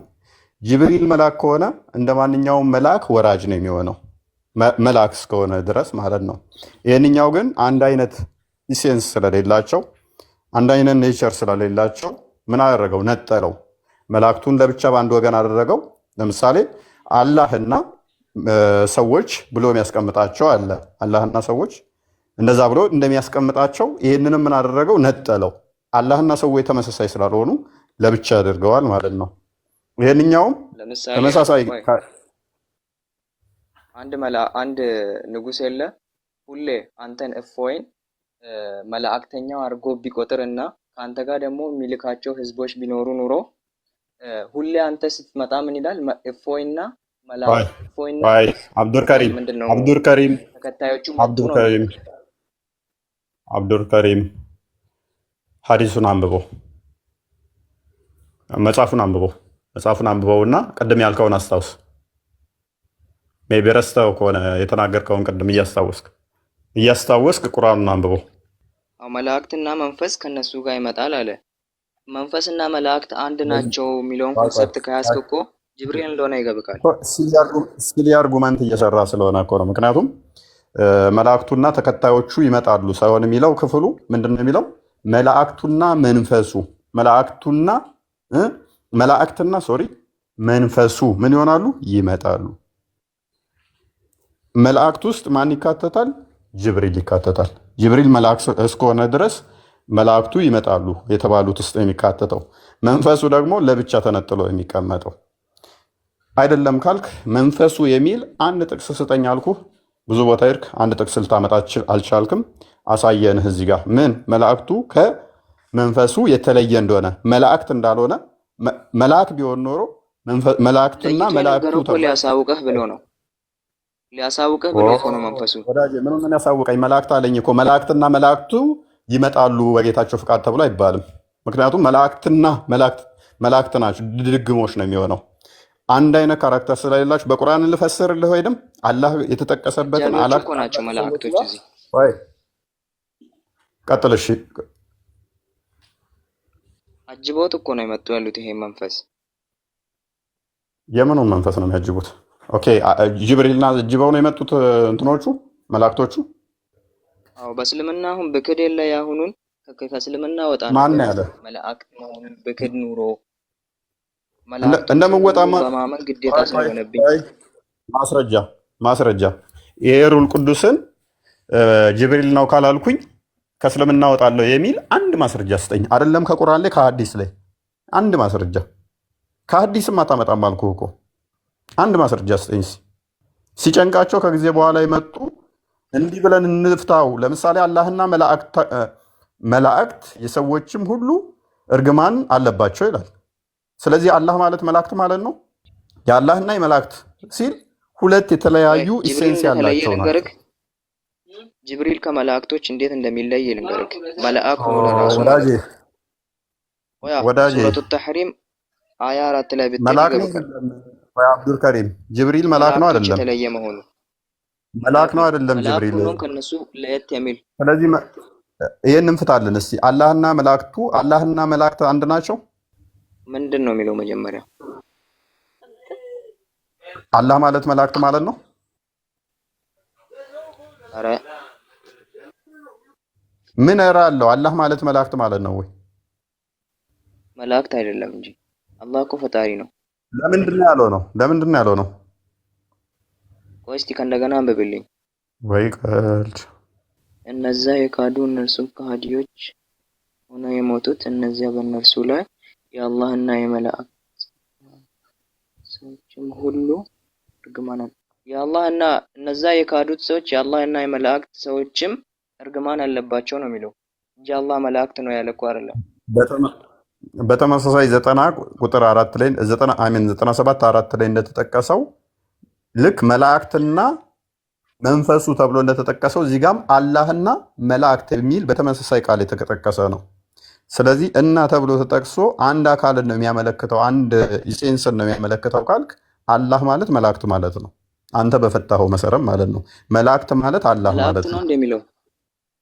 ጅብሪል መልአክ ከሆነ እንደ ማንኛውም መልአክ ወራጅ ነው የሚሆነው፣ መልአክ እስከሆነ ድረስ ማለት ነው። ይህንኛው ግን አንድ አይነት ኢሴንስ ስለሌላቸው፣ አንድ አይነት ኔቸር ስለሌላቸው ምን አደረገው? ነጠለው። መላእክቱን ለብቻ በአንድ ወገን አደረገው። ለምሳሌ አላህና ሰዎች ብሎ የሚያስቀምጣቸው አለ። አላህና ሰዎች እንደዛ ብሎ እንደሚያስቀምጣቸው ይህንንም ምን አደረገው? ነጠለው። አላህና ሰዎች ተመሳሳይ ስላልሆኑ ለብቻ ያደርገዋል ማለት ነው። ይህንኛውም ለምሳሌ ተመሳሳይ ቆይ አንድ ንጉሥ የለ ሁሌ አንተን እፎይን መላእክተኛው አድርጎ ቢቆጥር እና ከአንተ ጋር ደግሞ የሚልካቸው ህዝቦች ቢኖሩ ኑሮ ሁሌ አንተ ስትመጣ ምን ይላል? እፎይና እፎይና አብዱልከሪም ምንድነው አብዱልከሪም ተከታዮቹ መጡ ነው አብዱልከሪም አብዱልከሪም ሐዲሱን አንብበው፣ መጽሐፉን አንብበው እና ቅድም ያልከውን አስታውስ። ሜይ ቢ ረስተው ከሆነ የተናገርከውን ቅድም እያስታወስክ ቁርአኑን አንብበው። መላእክትና መንፈስ ከነሱ ጋር ይመጣል አለ። መንፈስና መላእክት አንድ ናቸው የሚለውን ኮንሰፕት ከያዝክ እኮ ጅብሪል እንደሆነ ይገብቃል። ስኪሊ አርጉመንት እየሰራ ስለሆነ እኮ ነው። ምክንያቱም መላእክቱና ተከታዮቹ ይመጣሉ ሳይሆን የሚለው ክፍሉ ምንድን ነው የሚለው? መላእክቱና መንፈሱ መላእክትና መንፈሱ ምን ይሆናሉ? ይመጣሉ። መላእክት ውስጥ ማን ይካተታል? ጅብሪል ይካተታል። ጅብሪል መልአክ እስከሆነ ድረስ መላእክቱ ይመጣሉ የተባሉት ውስጥ የሚካተተው። መንፈሱ ደግሞ ለብቻ ተነጥሎ የሚቀመጠው አይደለም ካልክ መንፈሱ የሚል አንድ ጥቅስ ስጠኝ አልኩህ። ብዙ ቦታ ሄድክ፣ አንድ ጥቅስ ልታመጣ አልቻልክም። አሳየንህ እዚህ ጋር ምን መላእክቱ ከመንፈሱ የተለየ እንደሆነ መላእክት እንዳልሆነ መልአክ ቢሆን ኖሮ መላእክትና መላእክቱ ሊያሳውቅህ ብሎ ነው መንፈሱ። ወዳጄ ምን ያሳውቀኝ? መላእክት አለኝ እኮ። መላእክትና መላእክቱ ይመጣሉ በጌታቸው ፍቃድ ተብሎ አይባልም። ምክንያቱም መላእክትና መላእክት ናቸው፣ ድግግሞች ነው የሚሆነው። አንድ አይነት ካራክተር ስለሌላችሁ በቁርአን ልፈስርልህ ወይም አላህ የተጠቀሰበትን አላህ እኮ ናቸው መላእክቶች። እዚህ ቀጥል። እሺ አጅበውት እኮ ነው የመጡ ያሉት። ይሄ መንፈስ የምኑን መንፈስ ነው የሚያጅቡት? ኦኬ ጅብሪልና አጅበው ነው የመጡት እንትኖቹ መላእክቶቹ። አዎ በእስልምና አሁን ብክድ የለ ያሁኑን ከእስልምና ወጣ ማን ያለ መላእክት መሆኑን ብክድ ኑሮ እንደምወጣማ በማመን ግዴታ ስለሆነብኝ ማስረጃ የሩል ቅዱስን ጅብሪል ነው ካላልኩኝ ከእስልምና ወጣለሁ የሚል አንድ ማስረጃ ስጠኝ። አይደለም ከቁርአን ላይ ከሐዲስ ላይ አንድ ማስረጃ። ከሐዲስም አታመጣም አልኩህ እኮ። አንድ ማስረጃ ስጠኝ። ሲጨንቃቸው ከጊዜ በኋላ የመጡ እንዲህ ብለን እንፍታው። ለምሳሌ አላህና መላእክት የሰዎችም ሁሉ እርግማን አለባቸው ይላል። ስለዚህ አላህ ማለት መላእክት ማለት ነው። የአላህና የመላእክት ሲል ሁለት የተለያዩ ኢሴንስ ያላቸው ናቸው። ጅብሪል ከመላእክቶች እንዴት እንደሚለይ ልንገርህ። መልአክ ሆኖ ለራሱ ወዳጄ ሱረቱ ተሕሪም አያ 4 ላይ መልአክ ነው። አብዱልከሪም ጅብሪል መልአክ ነው አይደለም? የተለየ መሆኑ መልአክ ነው አይደለም? ጅብሪል ነው ከነሱ ለየት የሚል። ስለዚህ ይሄን እንፍታለን እስቲ። አላህና መላእክት አንድ ናቸው? ምንድን ነው የሚለው መጀመሪያ? አላህ ማለት መላእክት ማለት ነው? አረ ምን አለው? አላህ ማለት መላእክት ማለት ነው ወይ? መላእክት አይደለም እንጂ አላህ እኮ ፈጣሪ ነው። ለምንድን ነው ያለው ነው? ቆይ እስቲ ከእንደገና አንብብልኝ። ወይ ቀልድ። እነዛ የካዱ እነርሱም ከሃዲዎች ሆነው የሞቱት እነዚያ በእነርሱ ላይ የአላህና የመላእክት ሰዎችም ሁሉ እርግማን የአላህና እነዛ የካዱት ሰዎች የአላህና የመላእክት ሰዎችም እርግማን አለባቸው ነው የሚለው እንጂ አላህ መላእክት ነው ያለ እኮ አይደለም። በተመሳሳይ 90 ቁጥር 4 ላይ 97 4 ላይ እንደተጠቀሰው ልክ መላእክትና መንፈሱ ተብሎ እንደተጠቀሰው እዚህ ጋርም አላህና መላእክት የሚል በተመሳሳይ ቃል የተጠቀሰ ነው። ስለዚህ እና ተብሎ ተጠቅሶ አንድ አካልን ነው የሚያመለክተው፣ አንድ ኢሴንስን ነው የሚያመለክተው ካልክ አላህ ማለት መላእክት ማለት ነው። አንተ በፈታኸው መሰረት ማለት ነው። መላእክት ማለት አላህ ማለት ነው እንደሚለው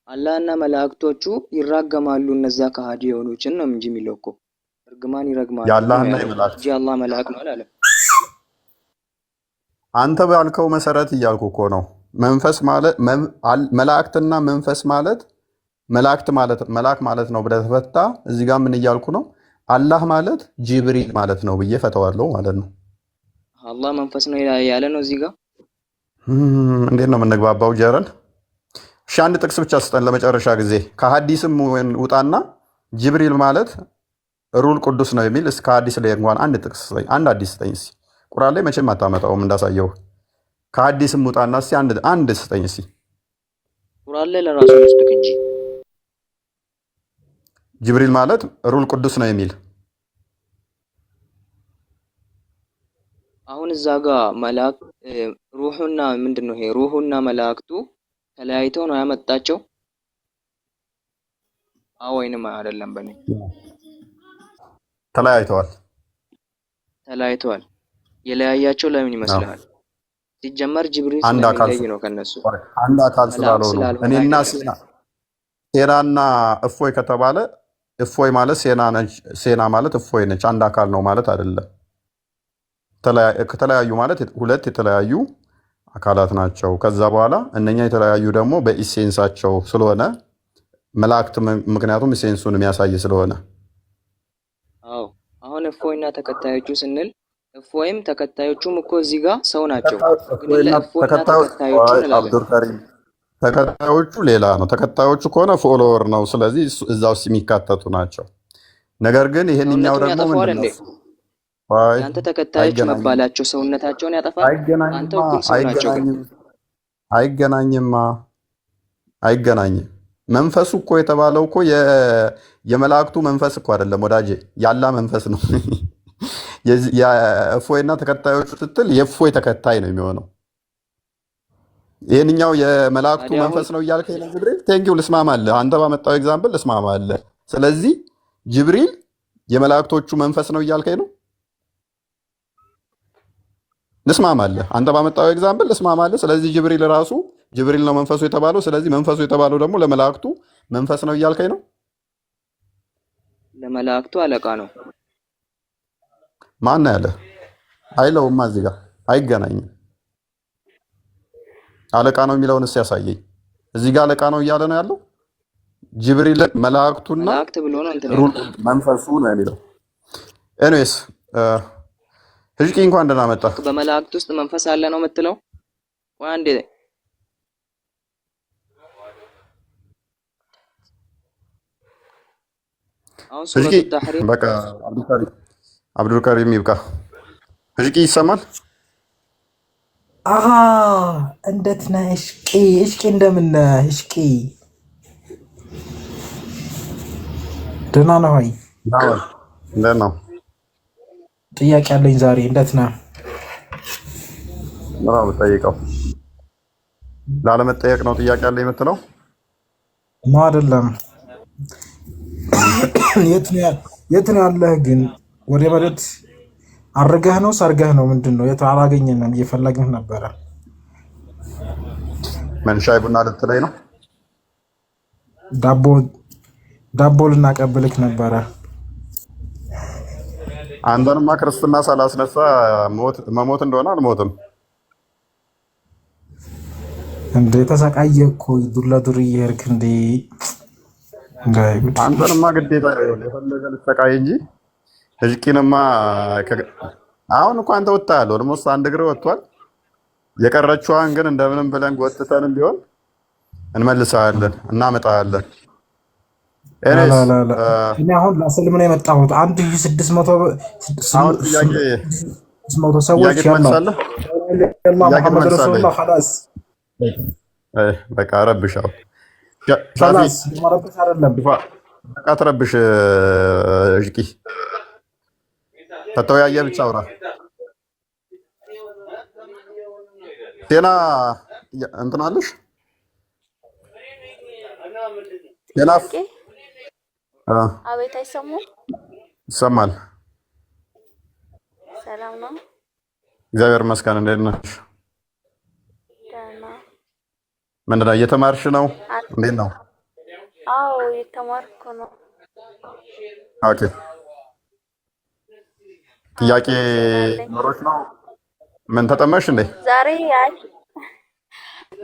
አላህና መላእክቶቹ ይራገማሉ እነዛ ከሃዲ የሆኑችን ነው እንጂ የሚለው እኮ እርግማን ይረግማሉ የአላህና የመላእክት እንጂ አላህ መላእክ ነው አላለም። አንተ ባልከው መሰረት እያልኩ እኮ ነው። መንፈስ ማለት መላእክትና መንፈስ ማለት መልአክ ማለት ነው ብለህ ተፈታ። እዚህ ጋር ምን እያልኩ ነው? አላህ ማለት ጅብሪል ማለት ነው ብዬ ፈተዋለሁ ማለት ነው። አላህ መንፈስ ነው ያለ ነው እዚህ ጋር እንዴት ነው የምንግባባው ጀረን? እሺ አንድ ጥቅስ ብቻ ስጠን ለመጨረሻ ጊዜ። ከሐዲስም ውጣና ጅብሪል ማለት ሩል ቅዱስ ነው የሚል እስከ ሐዲስ ላይ እንኳን አንድ ጥቅስ ስጠኝ። አንድ ሐዲስ ስጠኝ እስኪ። ቁርአን ላይ መቼም አታመጣውም እንዳሳየው። ከሐዲስም ውጣና እስኪ አንድ ስጠኝ እስኪ። ቁርአን ላይ ለራሱ ይስጥክ እንጂ ጅብሪል ማለት ሩል ቅዱስ ነው የሚል አሁን እዛ ጋር መልአክ ሩሁና ምንድነው ይሄ ሩሁና መላእክቱ ተለያይተው ነው ያመጣቸው? ወይንም አይደለም? በኔ ተለያይተዋል። የለያያቸው ለምን ይመስልሃል? ሲጀመር ጅብሪል አንድ አካል ስለሚለይ ነው ከነሱ አንድ አካል ስላለው ነው። እኔና ሴናና እፎይ ከተባለ እፎይ ማለት ሴና ነች፣ ሴና ማለት እፎይ ነች። አንድ አካል ነው ማለት አይደለም። ከተለያዩ ማለት ሁለት የተለያዩ አካላት ናቸው። ከዛ በኋላ እነኛ የተለያዩ ደግሞ በኢሴንሳቸው ስለሆነ መላእክት፣ ምክንያቱም ኢሴንሱን የሚያሳይ ስለሆነ። አዎ አሁን እፎይና ተከታዮቹ ስንል እፎይም ተከታዮቹም እኮ እዚህ ጋር ሰው ናቸው። ተከታዮቹ ሌላ ነው። ተከታዮቹ ከሆነ ፎሎወር ነው። ስለዚህ እዛ ውስጥ የሚካተቱ ናቸው። ነገር ግን ይሄንኛው ደግሞ ምንድን ነው? ያንተ ተከታዮች መባላቸው ሰውነታቸውን ያጠፋል። አንተ እኩል ሰው ናቸው። አይገናኝም። መንፈሱ እኮ የተባለው እኮ የመላእክቱ መንፈስ እኮ አይደለም ወዳጄ፣ ያላ መንፈስ ነው። የእፎይና ተከታዮቹ ስትል የእፎይ ተከታይ ነው የሚሆነው። ይህንኛው የመላእክቱ መንፈስ ነው እያልከኝ ነው ጅብሪል። ቴንኪው ልስማማለህ። አንተ ባመጣው ኤግዛምፕል ልስማማለህ። ስለዚህ ጅብሪል የመላእክቶቹ መንፈስ ነው እያልከኝ ነው። ልስማማለህ። አንተ ባመጣው ኤግዛምፕል ልስማማለህ። ስለዚህ ጅብሪል ራሱ ጅብሪል ነው መንፈሱ የተባለው። ስለዚህ መንፈሱ የተባለው ደግሞ ለመላእክቱ መንፈስ ነው እያልከኝ ነው። ለመላእክቱ አለቃ ነው። ማን ያለ አይለውማ። እዚህ ጋር አይገናኝም። አለቃ ነው የሚለውን እስኪ ያሳየኝ። እዚህ ጋር አለቃ ነው እያለ ነው ያለው ጅብሪል መላእክቱና መላእክት ብሎ ነው መንፈሱ ነው የሚለው። ኤኒዌይስ ህዝቂ እንኳን ደህና መጣ። በመላእክት ውስጥ መንፈስ አለ ነው የምትለው? ወይ አንዴ አሁን ሱረቱ ተሕሪም በቃ አብዱልከሪም ይብቃ። ህዝቂ ይሰማል? እንዴት ነህ እሽቂ? እሽቂ እንደምን ነህ እሽቂ? ደህና ነህ ወይ? እንዴት ነው? ጥያቄ አለኝ ዛሬ። እንዴት ነህ? ምራ ብጠይቀው ላለመጠየቅ ነው ጥያቄ አለ የምትለው? ነው አይደለም? የት ነው ያለህ ግን? ወደ መሬት አርገህ ነው ሰርገህ ነው ምንድን ነው? የት አላገኘንም፣ እየፈለግን ነበረ። ምን ሻይ ቡና ልትለኝ ነው? ዳቦ ልናቀብልክ ነበረ። አንተንማ ክርስትና ሳላስነሳ መሞት እንደሆነ አልሞትም እንዴ? ተሰቃየ እኮ ዱር ለዱር እየሄድክ እንዴ? አንተንማ ግዴታ የፈለገ ልትሰቃይ እንጂ ህዝቂንማ አሁን እኮ አንተ ወጥተሃል። ኦልሞስት አንድ እግር ወጥቷል። የቀረችዋን ግን እንደምንም ብለን ጎትተንም ቢሆን እንመልሳለን፣ እናመጣለን። እኔ አሁን ለስልም ነው የመጣሁት። 1600 ሰዎች በቃ ረብሻው ትረብሽ እዥቂ ተተወያየ ብቻ አውራ። ጤና እንትን አለሽ? ጤና አቤት፣ አይሰሙም? ይሰማል። ሰላም ነው? እግዚአብሔር ይመስገን። እንዴት ነሽ? ደህና። ምንድን ነው እየተማርሽ ነው? እንዴት ነው? አዎ እየተማርኩ ነው። ኦኬ። ጥያቄ ኖሮች ነው? ምን ተጠመሽ እንዴ? ዛሬ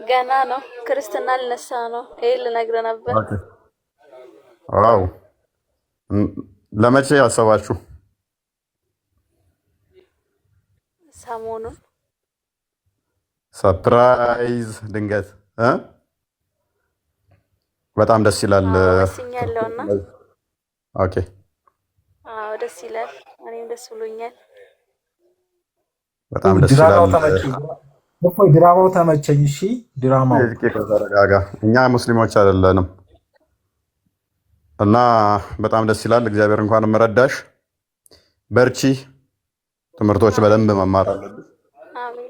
ገና ነው። ክርስትና ልነሳ ነው። ይሄ ልነግርህ ነበር። ኦኬ። ዋው። ለመቼ ያሰባችሁ? ሰሞኑን ሰርፕራይዝ ድንገት በጣም ደስ ይላል። ወስኛለሁና ኦኬ ደስ ይላል። እኔም ደስ ብሎኛል። በጣም ደስ ይላል። ድራማው ተመቸኝ። እሺ ድራማው ተረጋጋ። እኛ ሙስሊሞች አይደለንም እና በጣም ደስ ይላል። እግዚአብሔር እንኳን መረዳሽ። በርቺ። ትምህርቶች በደንብ መማር አለብሽ።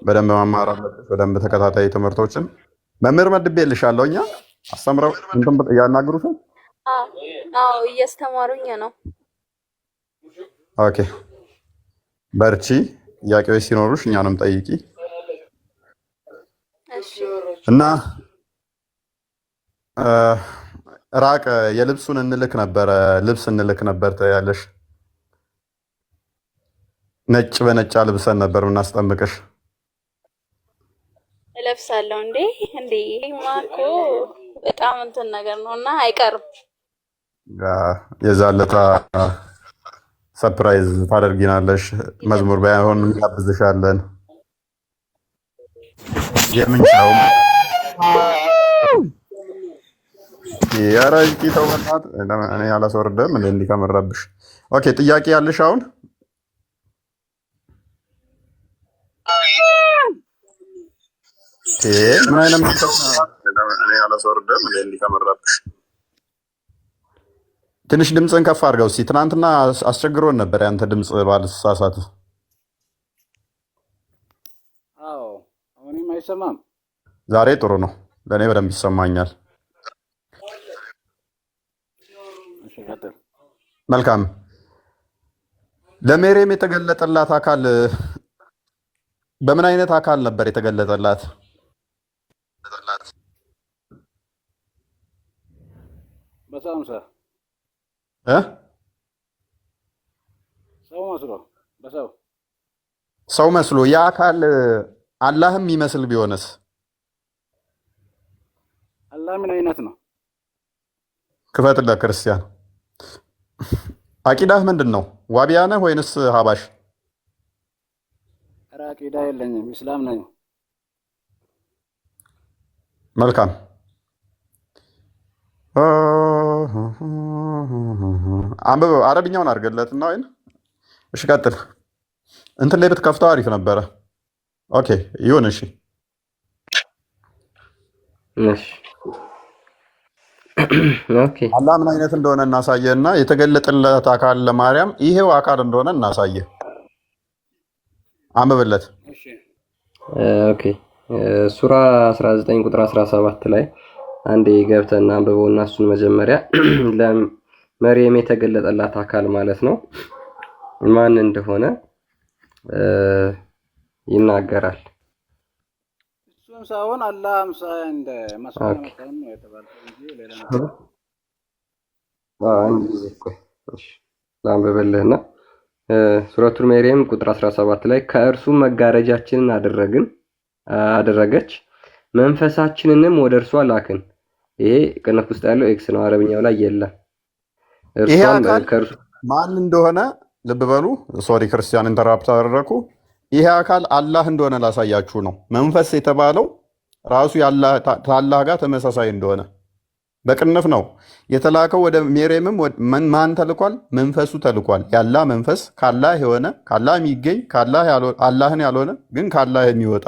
በደንብ መማር አለብሽ። በደንብ ተከታታይ ትምህርቶችን መምህር መድቤልሻለሁ። እኛ አስተምረው እንትን ያናግሩሽ። አዎ እያስተማሩኝ ነው። ኦኬ በርቺ። ጥያቄዎች ሲኖሩሽ እኛንም ጠይቂ እና ራቅ የልብሱን ልብስ እንልክ ነበር ትያለሽ። ነጭ በነጭ ልብሰን ነበር ምናስጠምቅሽ። እለብሳለሁ እንዴ ማኮ በጣም እንትን ነገር ነውና አይቀርም። የዛለታ ሰርፕራይዝ ታደርጊናለሽ። መዝሙር ባይሆን እንጋብዝሻለን። የምንችለው ያራጅ ተውናት እኔ አላስወርደም እንዴ ከመረብሽ። ኦኬ ጥያቄ ያለሽ አሁን? ምን አይነት መንፈስ ነው? እኔ አላስወርደም እንዴ ከመረብሽ። ትንሽ ድምፅን ከፍ አድርገው እስኪ። ትናንትና አስቸግሮን ነበር ያንተ ድምፅ ባልሳሳት። አዎ አሁንም አይሰማም? ዛሬ ጥሩ ነው። ለእኔ በደንብ ይሰማኛል። መልካም። ለሜሪም የተገለጠላት አካል በምን አይነት አካል ነበር የተገለጠላት? በሳምሳ ሰው መስሎ ያ አካል አላህም ይመስል ቢሆንስ? አላህ ምን አይነት ነው? ክፈትለት ክርስቲያን። አቂዳህ ምንድን ነው? ዋቢያ ነህ ወይንስ ሀባሽ? አቂዳ የለኝም፣ እስላም ነኝ። መልካም። አንብበው። አረብኛውን አድርገለትና ወይን። እሺ ቀጥል። እንትን ላይ ብትከፍተው አሪፍ ነበረ። ኦኬ ይሁን። እሺ ኦኬ። አላህ ምን አይነት እንደሆነ እናሳየና የተገለጠለት አካል ለማርያም ይሄው አካል እንደሆነ እናሳየ። አንብብለት። ኦኬ ሱራ 19 ቁጥር 17 ላይ አንዴ ገብተና አንብበውና እሱን መጀመሪያ ለመርየም የተገለጠላት አካል ማለት ነው ማን እንደሆነ ይናገራል። እሱን ሳይሆን አላህ አምሳያ እንደ መስዋዕት ነው የተባለው እንጂ ሌላ ነገር አንድ ጊዜ ቆይ። እሺ ላንብብልህና ሱረቱል መርየም ቁጥር 17 ላይ ከእርሱ መጋረጃችንን አደረገች መንፈሳችንንም ወደ እርሷ ላክን። ይሄ ቅንፍ ውስጥ ያለው ኤክስ ነው፣ አረብኛው ላይ የለም። ይሄ አካል ማን እንደሆነ ልብ በሉ። ሶሪ ክርስቲያን ኢንተራፕት አደረኩ። ይሄ አካል አላህ እንደሆነ ላሳያችሁ ነው። መንፈስ የተባለው ራሱ ከአላህ ጋር ተመሳሳይ እንደሆነ በቅንፍ ነው የተላከው። ወደ ሜርየምም ማን ተልኳል? መንፈሱ ተልኳል። ያላ መንፈስ ካላህ የሆነ ካላህ የሚገኝ አላህን ያልሆነ ግን ካላህ የሚወጣ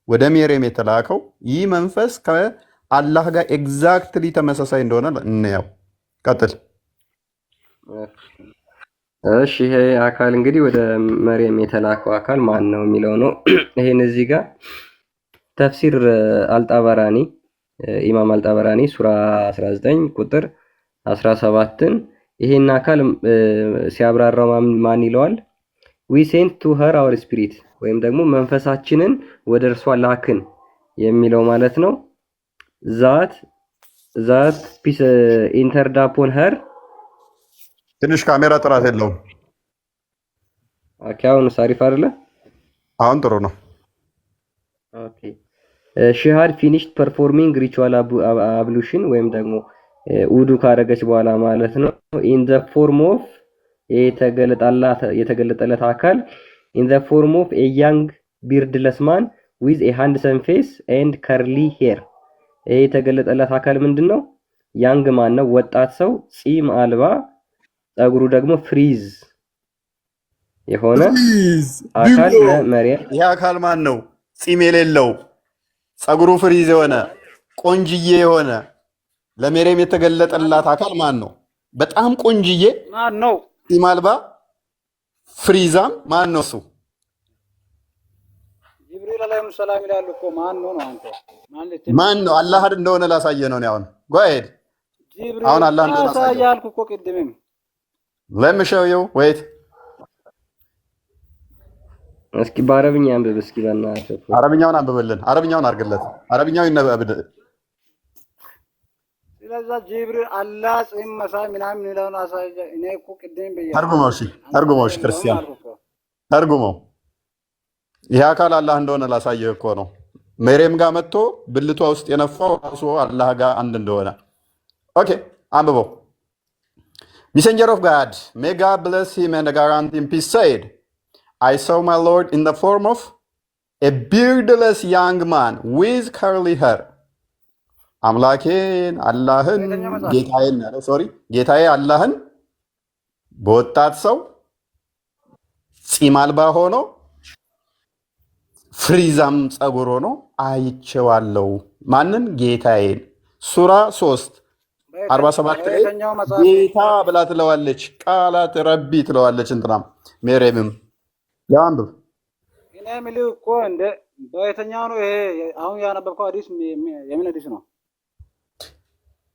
ወደ ሜርየም የተላከው ይህ መንፈስ ከአላህ ጋር ኤግዛክትሊ ተመሳሳይ እንደሆነ እንየው። ቀጥል። እሺ ይሄ አካል እንግዲህ ወደ መርየም የተላከው አካል ማን ነው የሚለው ነው። ይሄን እዚህ ጋር ተፍሲር አልጣበራኒ ኢማም አልጣበራኒ ሱራ 19 ቁጥር 17ን ይሄን አካል ሲያብራራው ማን ይለዋል? we sent to her our spirit ወይም ደግሞ መንፈሳችንን ወደ እርሷ ላክን የሚለው ማለት ነው። ዛት ፒስ ኢንተርድ አፖን her ትንሽ ካሜራ ጥራት የለውም። ኦኬ አሁን ሳሪፍ አይደለ? አሁን ጥሩ ነው። ኦኬ she had finished performing ritual ablution ወይም ደግሞ ውዱ ካደረገች በኋላ ማለት ነው። in the form of የተገለጠለት አካል in the form of a young beardless man ዊዝ ኤ ሃንድሰም ፌስ ኤንድ ከርሊ ሄር። ይሄ የተገለጠለት አካል ምንድን ነው? ያንግ ማን ነው? ወጣት ሰው፣ ጺም አልባ፣ ጸጉሩ ደግሞ ፍሪዝ የሆነ አካል ለመርየም። ይህ አካል ማን ነው? ጺም የሌለው ጸጉሩ ፍሪዝ የሆነ ቆንጅዬ የሆነ ለመርየም የተገለጠላት አካል ማን ነው? በጣም ቆንጅዬ ማን ነው? ጺም አልባ ፍሪዛም ማን ነው እሱ? ጅብሪል አለይሂ ሰላም ይላሉ እኮ። ማን ነው ነው አንተ? ማን ነው? አላህ እንደሆነ ላሳየ ነው። አሁን ጓሄድ ጅብሪል አሁን አላህ እንደሆነ ላሳየ ያልኩ እኮ ቅድምም። ለምሸው ወይት እስኪ በአረብኛ አንብብ እስኪ በእናትህ። አረብኛውን አንብብልን። አረብኛውን አድርግለት። አረብኛው ይነበብ። ስለዛ ጅብሪል አላህ ጺም መሳይ ምናምን ይላል። አሳየ። እኔ እኮ ቅድም በያ ተርጉመው። እሺ ተርጉመው። እሺ ክርስቲያን ተርጉመው። ይህ አካል አላህ እንደሆነ ላሳየህ እኮ ነው። መርየም ጋር መጥቶ ብልቷ ውስጥ የነፋው ራሱ አላህ ጋር አንድ እንደሆነ። ኦኬ አንብበው። Messenger of God, may God bless him and grant him peace, said, I saw my Lord in the form of a beardless young man with curly hair. አምላኬን አላህን ጌታዬን ጌታዬ አላህን በወጣት ሰው ጺም አልባ ሆኖ ፍሪዛም ጸጉር ሆኖ አይቼዋለሁ። ማንን? ጌታዬን። ሱራ 3 47 ላይ ጌታ ብላ ትለዋለች። ቃላት ረቢ ትለዋለች። እንትናም መርየምም ያንብብ። እኔ የምልህ እኮ እንደ በየትኛው ነው ይሄ አሁን ያነበብከው ሐዲስ? የምን ሐዲስ ነው?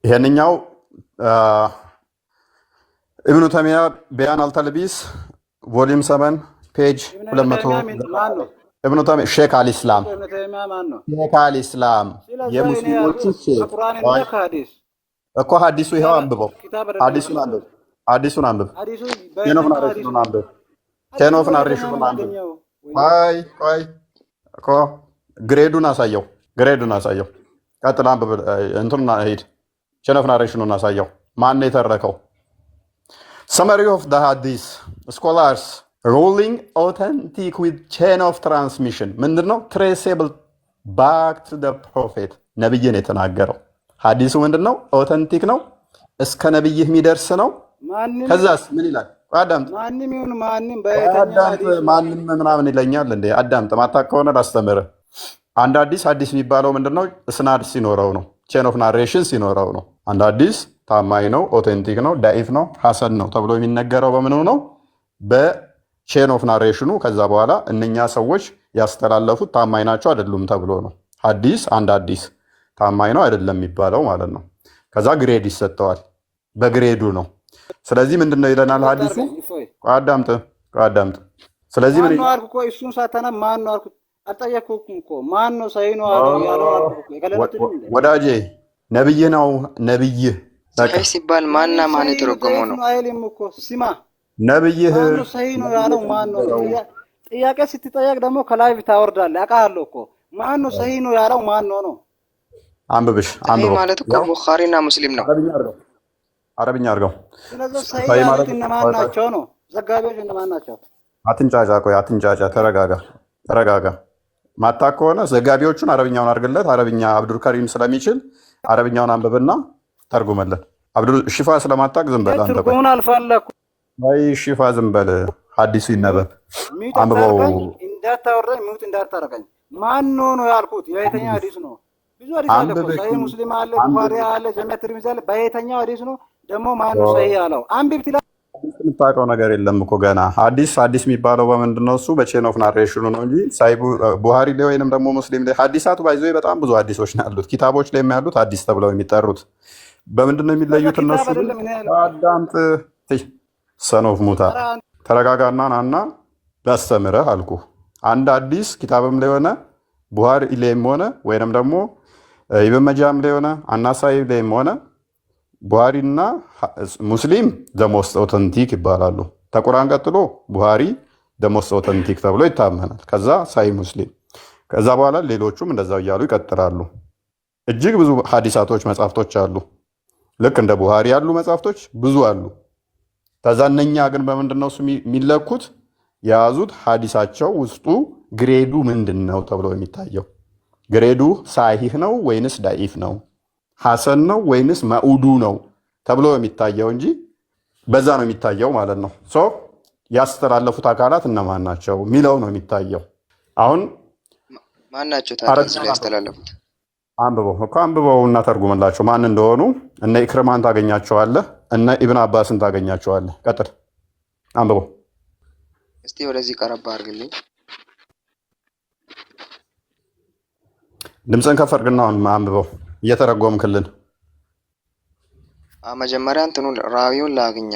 ይሄንኛው ኢብኑ ተይሚያ ቢያን አልተልቢስ ቮሊዩም 7 ፔጅ 200 ኢብኑ ተይሚያ ሼክ አልኢስላም ሼክ አልኢስላም የሙስሊሞቹ ሼክ እኮ ሐዲሱ ይሄው አንብበው። ሐዲሱን አንብብ። ኬኖፍ ናሬሽኑን አንብብ። ቆይ እኮ ግሬዱን አሳየው። ቀጥል አንብብ። እንትኑን ሂድ። ኬኖፍ ናሬሽኑን አሳየው። ማን ነው የተረከው? ሰመሪ ኦፍ ዘ ሐዲስ ስኮላርስ ሩሊንግ ኦተንቲክ ዊዝ ቼን ኦፍ ትራንስሚሽን ምንድነው? ትሬሴብል ባክ ቱ ዘ ፕሮፌት ነብይን የተናገረው ሐዲሱ ምንድነው? ኦተንቲክ ነው፣ እስከ ነብይህ የሚደርስ ነው። ከዛስ ምን ይላል? አዳምጥ። ማንም ምናምን ይለኛል እንዴ? አዳምጥ። ማታውቅ ከሆነ ላስተምርህ። አንድ ሐዲስ የሚባለው ምንድነው? እስናድ ሲኖረው ነው፣ ቼን ኦፍ ናሬሽን ሲኖረው ነው። አንድ ሐዲስ ታማኝ ነው፣ ኦቴንቲክ ነው፣ ዳኢፍ ነው፣ ሐሰን ነው ተብሎ የሚነገረው በምኑ ነው? በቼን ኦፍ ናሬሽኑ። ከዛ በኋላ እነኛ ሰዎች ያስተላለፉት ታማኝ ናቸው አይደሉም ተብሎ ነው። አንድ ሐዲስ ታማኝ ነው አይደለም የሚባለው ማለት ነው። ከዛ ግሬድ ይሰጠዋል። በግሬዱ ነው። ስለዚህ ምንድነው ይለናል ሐዲሱ? አዳምጥ። ስለዚህ ምን ነው አልኩ? እሱን ሳታና ማን ነው አልኩ? አልጠየቅኩም እኮ ማን ነው ሰይ ነው ያለው አልኩ። ወዳጄ ነብይ ነው። ነብይህ ሰይ ሲባል ማንና ማን የተረጎመው ነው? አይልም እኮ ሲማ ነብይህ ማን ነው ሰይ ነው ያለው ማን ነው? ጥያቄ ስትጠየቅ ደግሞ ከላይ ታወርዳለህ። አውቃለሁ እኮ ማን ነው ሰይ ነው ያለው ማን ነው? አንብብሽ ማለት እኮ ቡኻሪና ሙስሊም ነው። አረብኛ አድርገው። ስለዚህ ሰይ ማለት እነማን ናቸው ነው? ዘጋቢዎች እነማን ናቸው? አትንጫጫ። ቆይ አትንጫጫ። ተረጋጋ። ማታውቅ ከሆነ ዘጋቢዎቹን አረብኛውን አድርግለት። አረብኛ አብዱል ከሪም ስለሚችል አረብኛውን አንብብና ተርጉመለት። አብዱል ሽፋ ስለማታውቅ ዝም በል አንተ። ትርጉሙን አልፈለኩም። አይ ሽፋ ዝም በል። ሐዲሱ ይነበብ። አንብበው። እንዳታወራኝ ሚውት እንዳታረጋኝ። ማን ነው ያልኩት? የየትኛው ሐዲስ ነው? ብዙ ሐዲስ አለ እኮ ሰሂህ ሙስሊም አለ፣ ቡኻሪ አለ፣ ጀሚዕ ትርሚዚ አለ። በየትኛው ሐዲስ ነው ደግሞ ማን ነው ሰሂህ ያለው? አንብብ ትላለህ። የምታውቀው ነገር የለም እኮ ገና። ሐዲስ የሚባለው በምንድን ነው? እሱ በቼን ኦፍ ናሬሽኑ ነው እንጂ ቡኻሪ ላይ ወይንም ደግሞ ሙስሊም ላይ ሐዲሳቱ ባይዞ በጣም ብዙ ሐዲሶች ነው ያሉት። ኪታቦች ላይ ያሉት ሐዲስ ተብለው የሚጠሩት በምንድን ነው የሚለዩት? እነሱ አዳምጥ። ሰኖፍ ሙታ ተረጋጋና ናና ላስተምረህ አልኩ። አንድ ሐዲስ ኪታብም ላይ ሆነ ቡኻሪ ላይም ሆነ ወይንም ደግሞ ኢብን መጃም ላይ ሆነ አናሳይ ላይም ሆነ ቡኻሪና ሙስሊም ዘሞስት ኦተንቲክ ይባላሉ። ከቁርአን ቀጥሎ ቡኻሪ ዘሞስት ኦተንቲክ ተብሎ ይታመናል። ከዛ ሳይ ሙስሊም፣ ከዛ በኋላ ሌሎቹም እንደዛው እያሉ ይቀጥላሉ። እጅግ ብዙ ሐዲሳቶች መጻሕፍቶች አሉ። ልክ እንደ ቡኻሪ ያሉ መጻሕፍቶች ብዙ አሉ። ከዛ እነኛ ግን በምንድን ነው የሚለኩት? የያዙት ሐዲሳቸው ውስጡ ግሬዱ ምንድን ነው ተብሎ የሚታየው? ግሬዱ ሳሂህ ነው ወይንስ ዳኢፍ ነው? ሐሰን ነው ወይንስ መዑዱ ነው ተብሎ የሚታየው እንጂ በዛ ነው የሚታየው ማለት ነው። ሶ ያስተላለፉት አካላት እነማን ናቸው የሚለው ነው የሚታየው። አሁን ማን ናቸው ታዲያ ያስተላለፉት? አንብበው እና ተርጉምላቸው ማን እንደሆኑ። እነ ኢክርማን ታገኛቸዋለህ፣ እነ ኢብን አባስን ታገኛቸዋለህ። ቀጥል፣ አንብበው እስቲ። ወደዚህ ቀረባ አድርግልኝ። ድምፅን ከፍ አድርግና አንብበው እየተረጎምክልን። መጀመሪያ እንትኑ ራዊውን ላግኛ።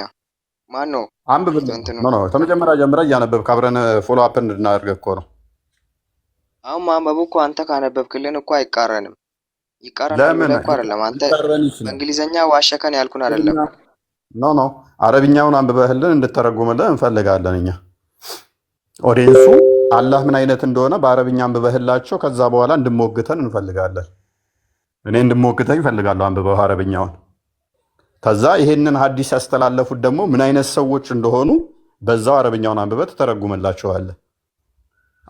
ማን ነው? አንብብልን። ከመጀመሪያ ጀምረህ እያነበብክ አብረን ፎሎ አፕ እንድናደርግ እኮ ነው። አሁን ማንበቡ እኮ አንተ ካነበብክልን እኮ አይቃረንም። ይቃረናል ብለህ እኮ አይደለም አንተ በእንግሊዘኛ ዋሸከን ያልኩን አይደለም። ኖ አረብኛውን አንብበህልን እንድተረጉምልን እንፈልጋለን እኛ። ኦዲየንሱ አላህ ምን አይነት እንደሆነ በአረብኛ አንብበህላቸው ከዛ በኋላ እንድሞግተን እንፈልጋለን። እኔ እንድሞግተኝ እፈልጋለሁ አንብበው አረብኛውን። ከዛ ይሄንን ሐዲስ ያስተላለፉት ደግሞ ምን አይነት ሰዎች እንደሆኑ በዛው አረብኛውን አንብበህ ትተረጉምላቸዋለህ።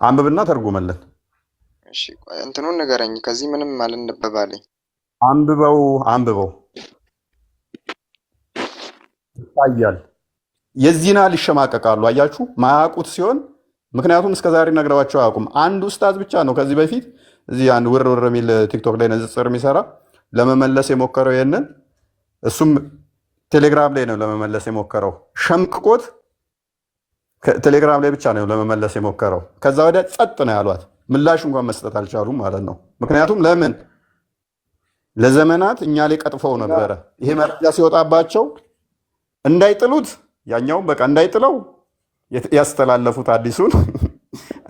አንብብና ተርጉመልን። እሺ እንትኑን ንገረኝ። ከዚህ ምንም አልነበባለኝ። አንብበው ይታያል። የዚህና ሊሸማቀቃሉ። አያችሁ ማያውቁት ሲሆን፣ ምክንያቱም እስከዛሬ ነግረዋቸው አያውቁም። አንድ ኡስታዝ ብቻ ነው ከዚህ በፊት እዚህ አንድ ውር የሚል ቲክቶክ ላይ ንጽጽር የሚሰራ ለመመለስ የሞከረው ይሄንን። እሱም ቴሌግራም ላይ ነው ለመመለስ የሞከረው። ሸምቅቆት ቴሌግራም ላይ ብቻ ነው ለመመለስ የሞከረው። ከዛ ወዲያ ጸጥ ነው ያሏት። ምላሽ እንኳን መስጠት አልቻሉም ማለት ነው። ምክንያቱም ለምን ለዘመናት እኛ ላይ ቀጥፈው ነበረ። ይሄ መረጃ ሲወጣባቸው እንዳይጥሉት፣ ያኛውም በቃ እንዳይጥለው ያስተላለፉት አዲሱን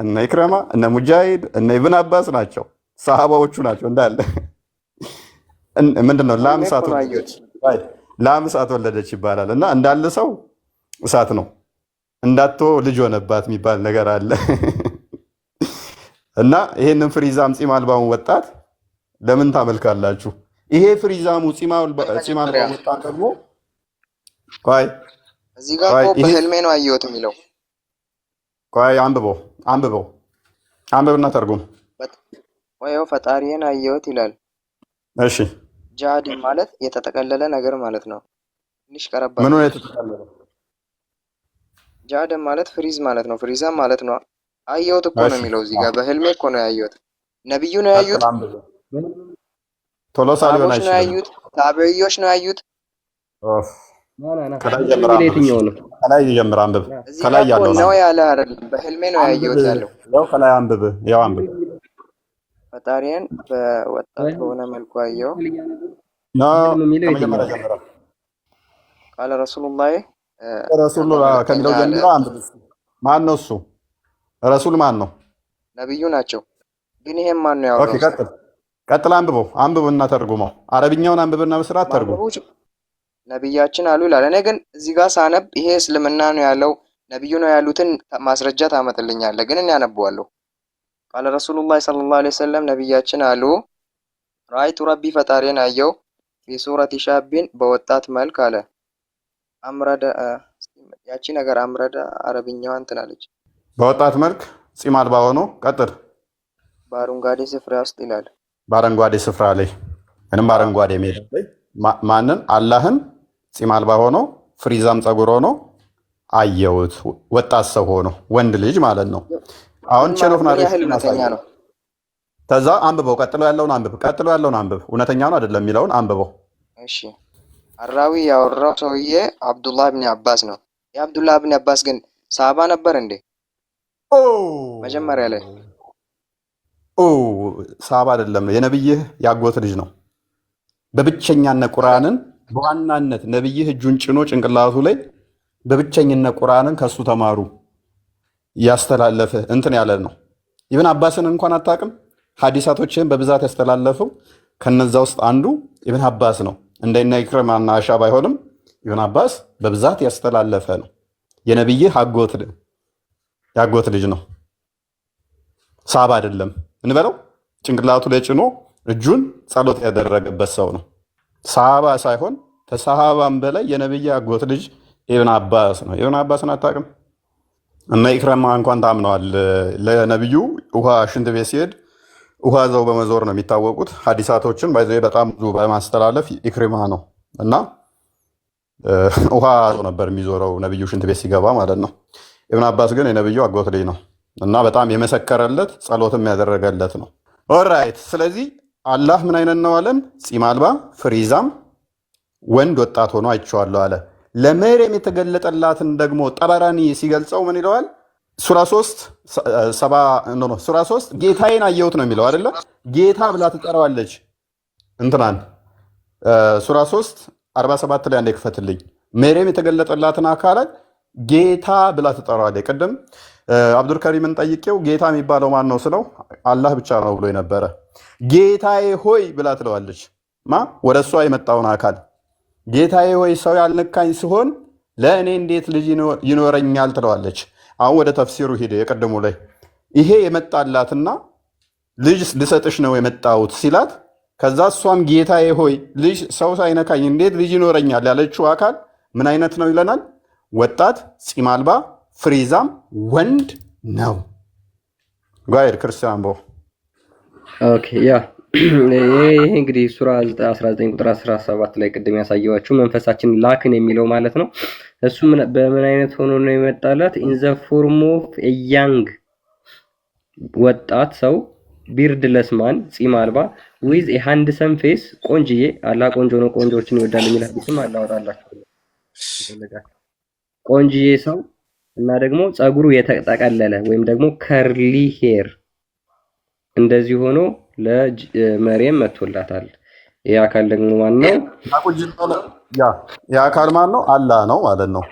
እነ ኢክረማ እነ ሙጃሂድ እነ ኢብን አባስ ናቸው፣ ሰሃባዎቹ ናቸው እንዳለ። ምንድነው ላም እሳት ወለደች ይባላል። እና እንዳለ ሰው እሳት ነው እንዳቶ ልጅ ሆነባት የሚባል ነገር አለ። እና ይሄንን ፍሪዛም ፂም አልባውን ወጣት ለምን ታመልካላችሁ? ይሄ ፍሪዛሙ ፂም አልባውን ወጣት ደግሞ ቆይ እዚህ ጋር በህልሜ ነው አየሁት የሚለው። ቆይ አንብብና ተርጉም። ወይው ፈጣሪን አየሁት ይላል። እሺ ጃድ ማለት የተጠቀለለ ነገር ማለት ነው። ትንሽ ቀረባ። ምን ነው የተጠቀለለ? ጃድ ማለት ፍሪዝ ማለት ነው። ፍሪዛም ማለት ነው። አየሁት እኮ ነው የሚለው እዚህ ጋር። በህልሜ እኮ ነው ያየሁት። ነብዩ ነው ያዩት። ቶሎሳ ሊሆን አይችልም። ያዩት ታቢዮች ነው ያዩት። ከላይ ጀምር አንብብ። ከላይ ያለው ነው ያለ አይደለም። በህልሜ ነው ያየሁት ያለው። ያው ከላይ አንብብ። ያው አንብብ። ፈጣሪን በወጣት በሆነ መልኩ አየው ከመጀመሪያ ጀምራ ቃለ ረሱሉላህ ከሚለው ጀምራ አንብብ። ማን ነው እሱ? ረሱል ማን ነው? ነብዩ ናቸው። ግን ይሄም ማን ነው ያወራው? ኦኬ ቀጥል። አንብብና ተርጉመው። አረብኛውን አንብብና በስርዓት ተርጉም። ነብያችን አሉ ይላል። እኔ ግን እዚህ ጋር ሳነብ ይሄ እስልምና ነው ያለው ነብዩ ነው ያሉትን ማስረጃ ታመጥልኛለህ። ግን እኔ አነበዋለሁ። ቃለ ረሱሉላህ ሰለላሁ ዐለይሂ ወሰለም ነብያችን አሉ ራይቱ ረቢ ፈጣሪን አየው ፊሱረቲ ሻቢን በወጣት መልክ አለ። አምረደ ያቺ ነገር አምረደ አረብኛዋ እንትን አለች። በወጣት መልክ ፂም አልባ ሆኖ ቀጥል። በአረንጓዴ ስፍራ ውስጥ ይላል። በአረንጓዴ ስፍራ ላይ ምንም በአረንጓዴ ሜዳ ላይ ማንን? አላህን ፂም አልባ ሆኖ ፍሪዛም ጸጉር ሆኖ አየሁት። ወጣት ሰው ሆኖ ወንድ ልጅ ማለት ነው። አሁን ቼኖፍ ነው። ተዛ አንብበው። ቀጥሎ ያለውን አንብብ። እውነተኛ ነው አይደለም የሚለውን አንብበው። እሺ አራዊ ያወራው ሰውዬ አብዱላህ ኢብኑ አባስ ነው። የአብዱላህ ኢብኑ አባስ ግን ሳባ ነበር እንዴ? መጀመሪያ ላይ ሳባ አይደለም፣ የነብይህ ያጎት ልጅ ነው። በብቸኛነት ቁርአንን በዋናነት ነብይህ እጁን ጭኖ ጭንቅላቱ ላይ በብቸኝነት ቁርአንን ከሱ ተማሩ ያስተላለፈ እንትን ያለ ነው። ኢብን አባስን እንኳን አታውቅም? ሐዲሳቶችን በብዛት ያስተላለፈው ከነዛ ውስጥ አንዱ ኢብን አባስ ነው። እንደነ ኢክራማና አሻ ባይሆንም ኢብን አባስ በብዛት ያስተላለፈ ነው። የነብይህ ያጎት ልጅ ነው። ሳባ አይደለም እንበለው። ጭንቅላቱ ላይ ጭኖ እጁን ጸሎት ያደረገበት ሰው ነው። ሳባ ሳይሆን ከሰሃባም በላይ የነብይ ያጎት ልጅ ኢብን አባስ ነው። ኢብን አባስን አታውቅም? እና ኢክራማ እንኳን ታምነዋል። ለነብዩ ውሃ ሽንት ቤት ሲሄድ ውሃ ዘው በመዞር ነው የሚታወቁት። ሀዲሳቶችን ባይዘ በጣም ብዙ በማስተላለፍ ኢክሪማ ነው እና ውሃ ዘው ነበር የሚዞረው ነብዩ ሽንት ቤት ሲገባ ማለት ነው። ኢብን አባስ ግን የነብዩ አጎት ልጅ ነው እና በጣም የመሰከረለት ጸሎትም ያደረገለት ነው። ኦራይት። ስለዚህ አላህ ምን አይነት ነው አለን? ፂም አልባ ፍሪዛም ወንድ ወጣት ሆኖ አይቼዋለሁ አለ። ለመርየም የተገለጠላትን ደግሞ ጠበራኒ ሲገልጸው ምን ይለዋል? ሱራ 3 ጌታዬን አየሁት ነው የሚለው አይደለ? ጌታ ብላ ትጠራዋለች እንትናን ሱራ 3 47 ላይ አንዴ ክፈትልኝ። መርየም የተገለጠላትን አካላት ጌታ ብላ ትጠራዋለች። ቅድም አብዱልከሪምን ጠይቄው ጌታ የሚባለው ማን ነው ስለው አላህ ብቻ ነው ብሎ የነበረ ጌታዬ ሆይ ብላ ትለዋለች። ወደ እሷ የመጣውን አካል ጌታዬ ሆይ ሰው ያልነካኝ ሲሆን ለእኔ እንዴት ልጅ ይኖረኛል ትለዋለች። አሁን ወደ ተፍሲሩ ሂደ። የቀደሙ ላይ ይሄ የመጣላትና ልጅ ልሰጥሽ ነው የመጣሁት ሲላት፣ ከዛ እሷም ጌታዬ ሆይ ልጅ ሰው ሳይነካኝ እንዴት ልጅ ይኖረኛል ያለችው አካል ምን አይነት ነው ይለናል? ወጣት ፂም አልባ ፍሪዛም ወንድ ነው። ጋይድ ክርስቲያን ቦ ኦኬ ያ ይሄ እንግዲህ ሱራ 19 ቁጥር 17 ላይ ቅድም ያሳየዋችሁ መንፈሳችን ላክን የሚለው ማለት ነው። እሱ በምን አይነት ሆኖ ነው የመጣላት? ኢን ዘ ፎርም ኦፍ ኤ ያንግ ወጣት ሰው ቢርድለስ ማን ፂም አልባ ዊዝ ኤ ሃንድሰም ፌስ ቆንጅዬ። አላህ ቆንጆ ነው ቆንጆችን ይወዳል የሚል ሐዲስም አላወጣላችሁ። ቆንጅዬ ሰው እና ደግሞ ጸጉሩ የተጠቀለለ ወይም ደግሞ ከርሊ ሄር እንደዚህ ሆኖ ለመርየም መጥቶላታል። ይህ አካል ደግሞ ማን ነው? የአካል ማን ነው? አላህ ነው ማለት ነው።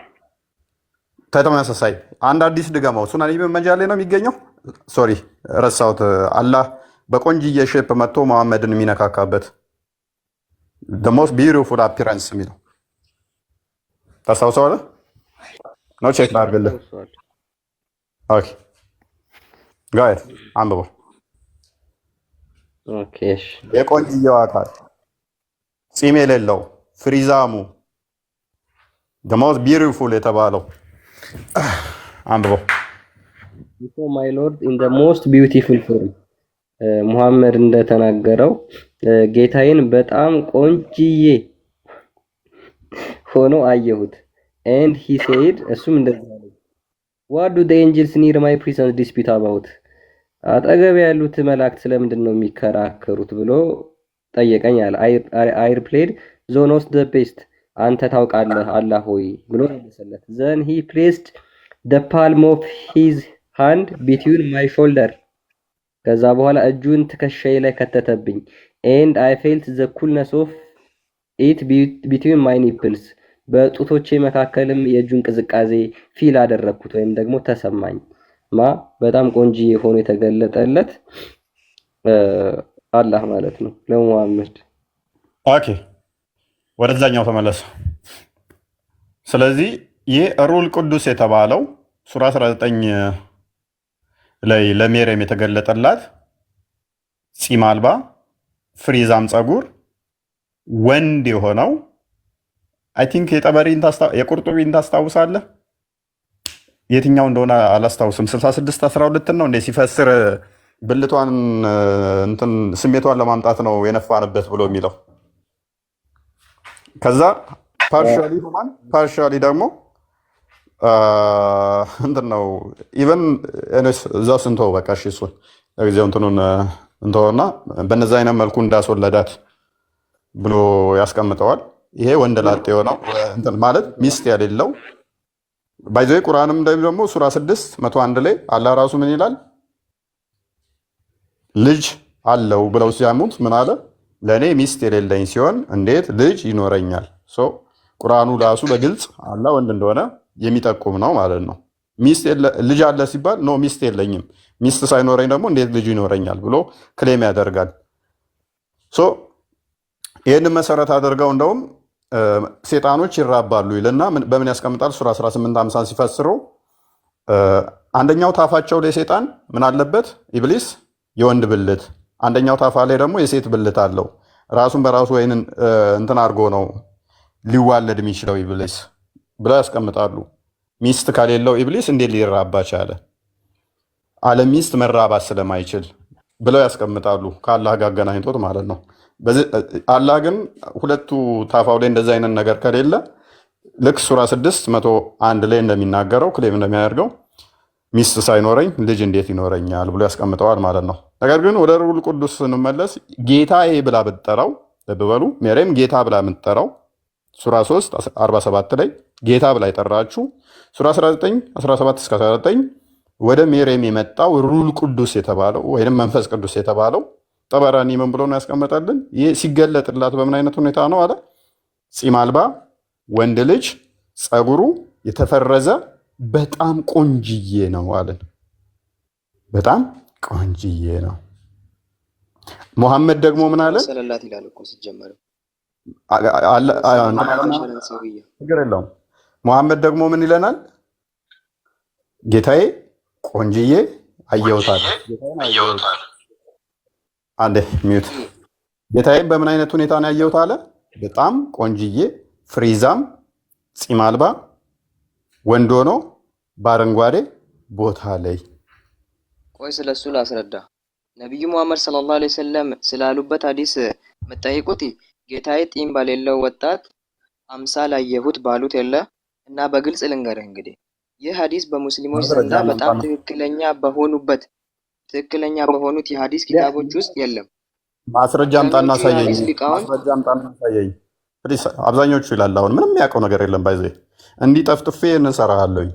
ተመሳሳይ አንድ አዲስ ድገማው ሱናን ኢብን መጃ ላይ ነው የሚገኘው። ሶሪ ረሳሁት። አላህ በቆንጅዬ ሼፕ መጥቶ መሐመድን የሚነካካበት the most beautiful appearance የሚለው ታስታውሰዋለህ? ነው ቼክ ላድርግልህ። ኦኬ ጋይስ አንብበው። ኦኬ እሺ። የቆንጅየው አካል ፂም የሌለው ፍሪዛሙ the most beautiful የተባለው አንብበው። my lord in the most beautiful form ሙሐመድ እንደተናገረው ጌታዬን በጣም ቆንጅዬ ሆኖ አየሁት። and he said እሱም እንደዛ ነው። what do the angels near my presence dispute about አጠገብ ያሉት መላእክት ስለምንድን ነው የሚከራከሩት ብሎ ጠየቀኝ አለ። I replied thou knowest the best አንተ ታውቃለህ አላህ ሆይ ብሎ መለሰለት። then he placed the palm of his hand between my shoulder ከዛ በኋላ እጁን ትከሻዬ ላይ ከተተብኝ። and I felt the coolness of it between my nipples በጡቶቼ መካከልም የእጁን ቅዝቃዜ ፊል አደረኩት ወይም ደግሞ ተሰማኝ። በጣም ቆንጆ ሆኖ የተገለጠለት አላህ ማለት ነው ለሙሐመድ። ኦኬ ወደዛኛው ተመለሰ። ስለዚህ ይህ ሩል ቅዱስ የተባለው ሱራ 19 ላይ ለመርየም የተገለጠላት ፂም አልባ ፍሪዛም ጸጉር ወንድ የሆነው አይ ቲንክ የቁርጡቢን ታስታውሳለህ? የትኛው እንደሆነ አላስታውስም። 66:12 ነው እንዴ ሲፈስር ብልቷን እንትን ስሜቷን ለማምጣት ነው የነፋንበት ብሎ የሚለው። ከዛ ፓርሻሊ ሁማን ፓርሻሊ ደግሞ እንትን ነው ኢቨን እዛ ስንቶ በቃ እሺ እሱን ለጊዜው እንትኑን እንተውና በነዛ አይነት መልኩ እንዳስወለዳት ብሎ ያስቀምጠዋል። ይሄ ወንድ ላጤ የሆነው እንትን ማለት ሚስት የሌለው ባይዘ ቁርአንም ደግሞ ሱራ 6:101 ላይ አላህ ራሱ ምን ይላል? ልጅ አለው ብለው ሲያሙት ምን አለ? ለእኔ ሚስት የሌለኝ ሲሆን እንዴት ልጅ ይኖረኛል? ቁርአኑ ራሱ በግልጽ አላህ ወንድ እንደሆነ የሚጠቁም ነው ማለት ነው። ልጅ አለ ሲባል ኖ ሚስት የለኝም፣ ሚስት ሳይኖረኝ ደግሞ እንዴት ልጅ ይኖረኛል ብሎ ክሌም ያደርጋል። ይህንን መሰረት አድርገው እንደውም ሴጣኖች ይራባሉ ይልና በምን ያስቀምጣል? ሱራ 18:50 ሲፈስረው አንደኛው ታፋቸው ላይ ሴጣን ምን አለበት? ኢብሊስ የወንድ ብልት፣ አንደኛው ታፋ ላይ ደግሞ የሴት ብልት አለው። ራሱን በራሱ ወይንን እንትን አድርጎ ነው ሊዋለድ የሚችለው ኢብሊስ ብለው ያስቀምጣሉ። ሚስት ከሌለው ኢብሊስ እንዴት ሊራባ ቻለ? አለ ሚስት መራባት ስለማይችል ብለው ያስቀምጣሉ። ከአላህ ጋር አገናኝቶት ማለት ነው። አላህ ግን ሁለቱ ታፋው ላይ እንደዚህ አይነት ነገር ከሌለ ልክ ሱራ 6:101 ላይ እንደሚናገረው ክሌም እንደሚያደርገው ሚስት ሳይኖረኝ ልጅ እንዴት ይኖረኛል ብሎ ያስቀምጠዋል ማለት ነው። ነገር ግን ወደ ሩል ቅዱስ ስንመለስ ጌታዬ ብላ ብትጠራው ልብ በሉ፣ ሜሪያም ጌታ ብላ የምትጠራው ሱራ 3:47 ላይ ጌታ ብላ የጠራችሁ ሱራ 19:17-19 ወደ ሜሪያም የመጣው ሩል ቅዱስ የተባለው ወይም መንፈስ ቅዱስ የተባለው ጠበራኒ ምን ብሎ ነው ያስቀመጠልን? ይህ ሲገለጥላት በምን አይነት ሁኔታ ነው አለ? ፂም አልባ ወንድ ልጅ ፀጉሩ የተፈረዘ በጣም ቆንጅዬ ነው አለን። በጣም ቆንጅዬ ነው። ሙሐመድ ደግሞ ምን አለ? ሰለላት ይላል እኮ ሲጀመር ችግር የለውም። ሙሐመድ ደግሞ ምን ይለናል? ጌታዬ ቆንጅዬ አየሁታል። አንዴ ሚዩት። ጌታዬም በምን አይነት ሁኔታ ነው ያየሁት አለ? በጣም ቆንጅዬ ፍሪዛም ፂም አልባ ወንድ ሆኖ በአረንጓዴ ቦታ ላይ። ቆይ ስለሱ ላስረዳ። ነቢዩ ሙሐመድ ሰለላሁ ዐለይሂ ወሰለም ስላሉበት ሐዲስ የምጠይቁት ጌታዬ ጢም በሌለው ወጣት አምሳል አየሁት ባሉት የለ እና በግልጽ ልንገርህ እንግዲህ ይህ ሐዲስ በሙስሊሞች ዘንዳ በጣም ትክክለኛ በሆኑት የሐዲስ ኪታቦች ውስጥ የለም። ማስረጃ አምጣና አሳየኝ። አብዛኞቹ ይላል አሁን ምንም ያውቀው ነገር የለም። ባይዘ እንዲህ ጠፍጥፌ እንሰራለኝ።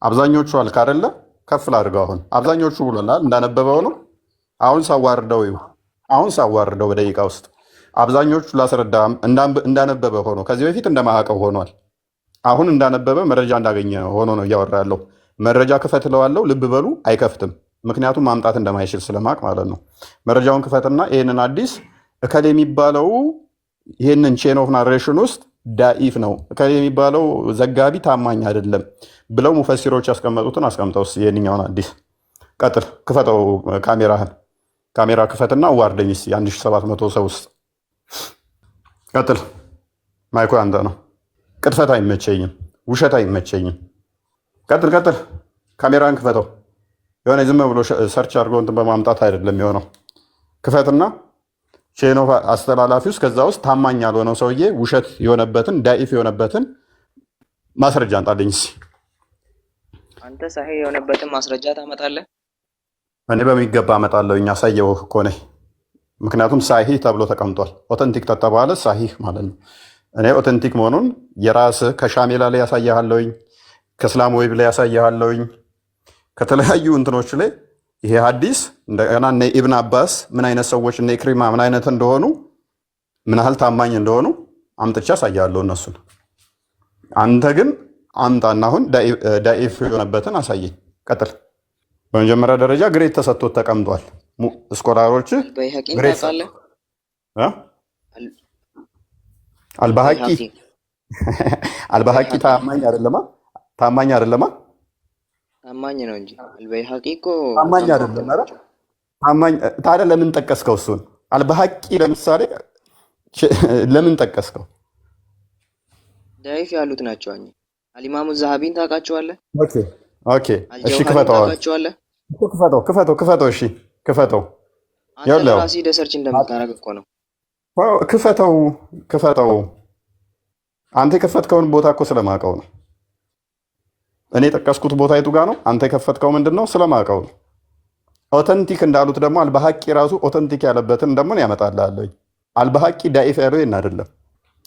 አብዛኞቹ አልክ አይደለ? ከፍ ላድርገው። አሁን አብዛኞቹ ብሎናል እንዳነበበው ነው። አሁን ሳዋርደው በደቂቃ ውስጥ አብዛኞቹ ላስረዳ እንዳነበበ ሆኖ ከዚህ በፊት እንደማያውቀው ሆኗል። አሁን እንዳነበበ መረጃ እንዳገኘ ሆኖ ነው እያወራ ያለው። መረጃ ክፈትለዋለሁ፣ ልብ በሉ አይከፍትም። ምክንያቱም ማምጣት እንደማይችል ስለማቅ ማለት ነው። መረጃውን ክፈትና ይህንን ሐዲስ እከሌ የሚባለው ይህንን ቼን ኦፍ ናሬሽን ውስጥ ዳኢፍ ነው፣ እከሌ የሚባለው ዘጋቢ ታማኝ አይደለም ብለው ሙፈሲሮች ያስቀመጡትን አስቀምጠው ይህንኛውን ሐዲስ ቀጥል። ክፈተው፣ ካሜራ ክፈትና ዋርደኝ እስኪ 1700 ሰው ውስጥ ቀጥል። ማይኮ አንተ ነው። ቅጥፈት አይመቸኝም፣ ውሸት አይመቸኝም። ቀጥል። ካሜራን ክፈተው። የሆነ ዝም ብሎ ሰርች አድርጎ እንትን በማምጣት አይደለም የሆነው። ክፈትና ቼን ኦፍ አስተላላፊ ውስጥ ከዛ ውስጥ ታማኝ ያልሆነው ሰውዬ ውሸት የሆነበትን ዳኢፍ የሆነበትን ማስረጃ አንጣልኝ እስኪ። አንተ ሳሂህ የሆነበትን ማስረጃ ታመጣለህ? እኔ በሚገባ አመጣለሁ። እኛ ሳየው እኮ ነኝ። ምክንያቱም ሳሂህ ተብሎ ተቀምጧል። ኦተንቲክ ተተባለ ሳሂህ ማለት ነው። እኔ ኦተንቲክ መሆኑን የራስህ ከሻሜላ ላይ ያሳያለሁኝ፣ ከእስላም ዌብ ላይ ያሳያለሁኝ፣ ከተለያዩ እንትኖች ላይ ይሄ ሐዲስ እንደገና እነ ኢብን አባስ ምን አይነት ሰዎች እነ ኢክሪማ ምን አይነት እንደሆኑ ምን ያህል ታማኝ እንደሆኑ አምጥቻ ያሳያለሁ እነሱን። አንተ ግን አምጣና አሁን ዳኢፍ የሆነበትን አሳየኝ። ቀጥል። በመጀመሪያ ደረጃ ግሬድ ተሰጥቶት ተቀምጧል። ስኮላሮች ግሬድ አልባሃቂ ታማኝ አይደለማ? ታማኝ ነው እንጂ አልበይሃቂ እኮ ታማኝ አይደለም። ኧረ ታማኝ ታዲያ ለምን ጠቀስከው እሱን? አልባሃቂ ለምሳሌ ለምን ጠቀስከው? ዳይፍ ያሉት ናቸው። አልኢማሙ ዛሃቢን ታውቃቸዋለህ? ኦኬ እሺ፣ ክፈተው። እሺ ክፈተው። አንተ ራስህ ደሰርች እንደምታረግ እኮ ነው። ክፈተው። አንተ የከፈትከውን ቦታ እኮ ስለማውቀው ነው። እኔ የጠቀስኩት ቦታ የቱ ጋር ነው? አንተ የከፈትከው ምንድን ነው? ስለማውቀው ነው። ኦተንቲክ እንዳሉት ደግሞ አልባሃቂ ራሱ ኦተንቲክ ያለበትን ደግሞ ያመጣልህ። አልባሃቂ ዳኢፍ ያለው ይሄን አይደለም።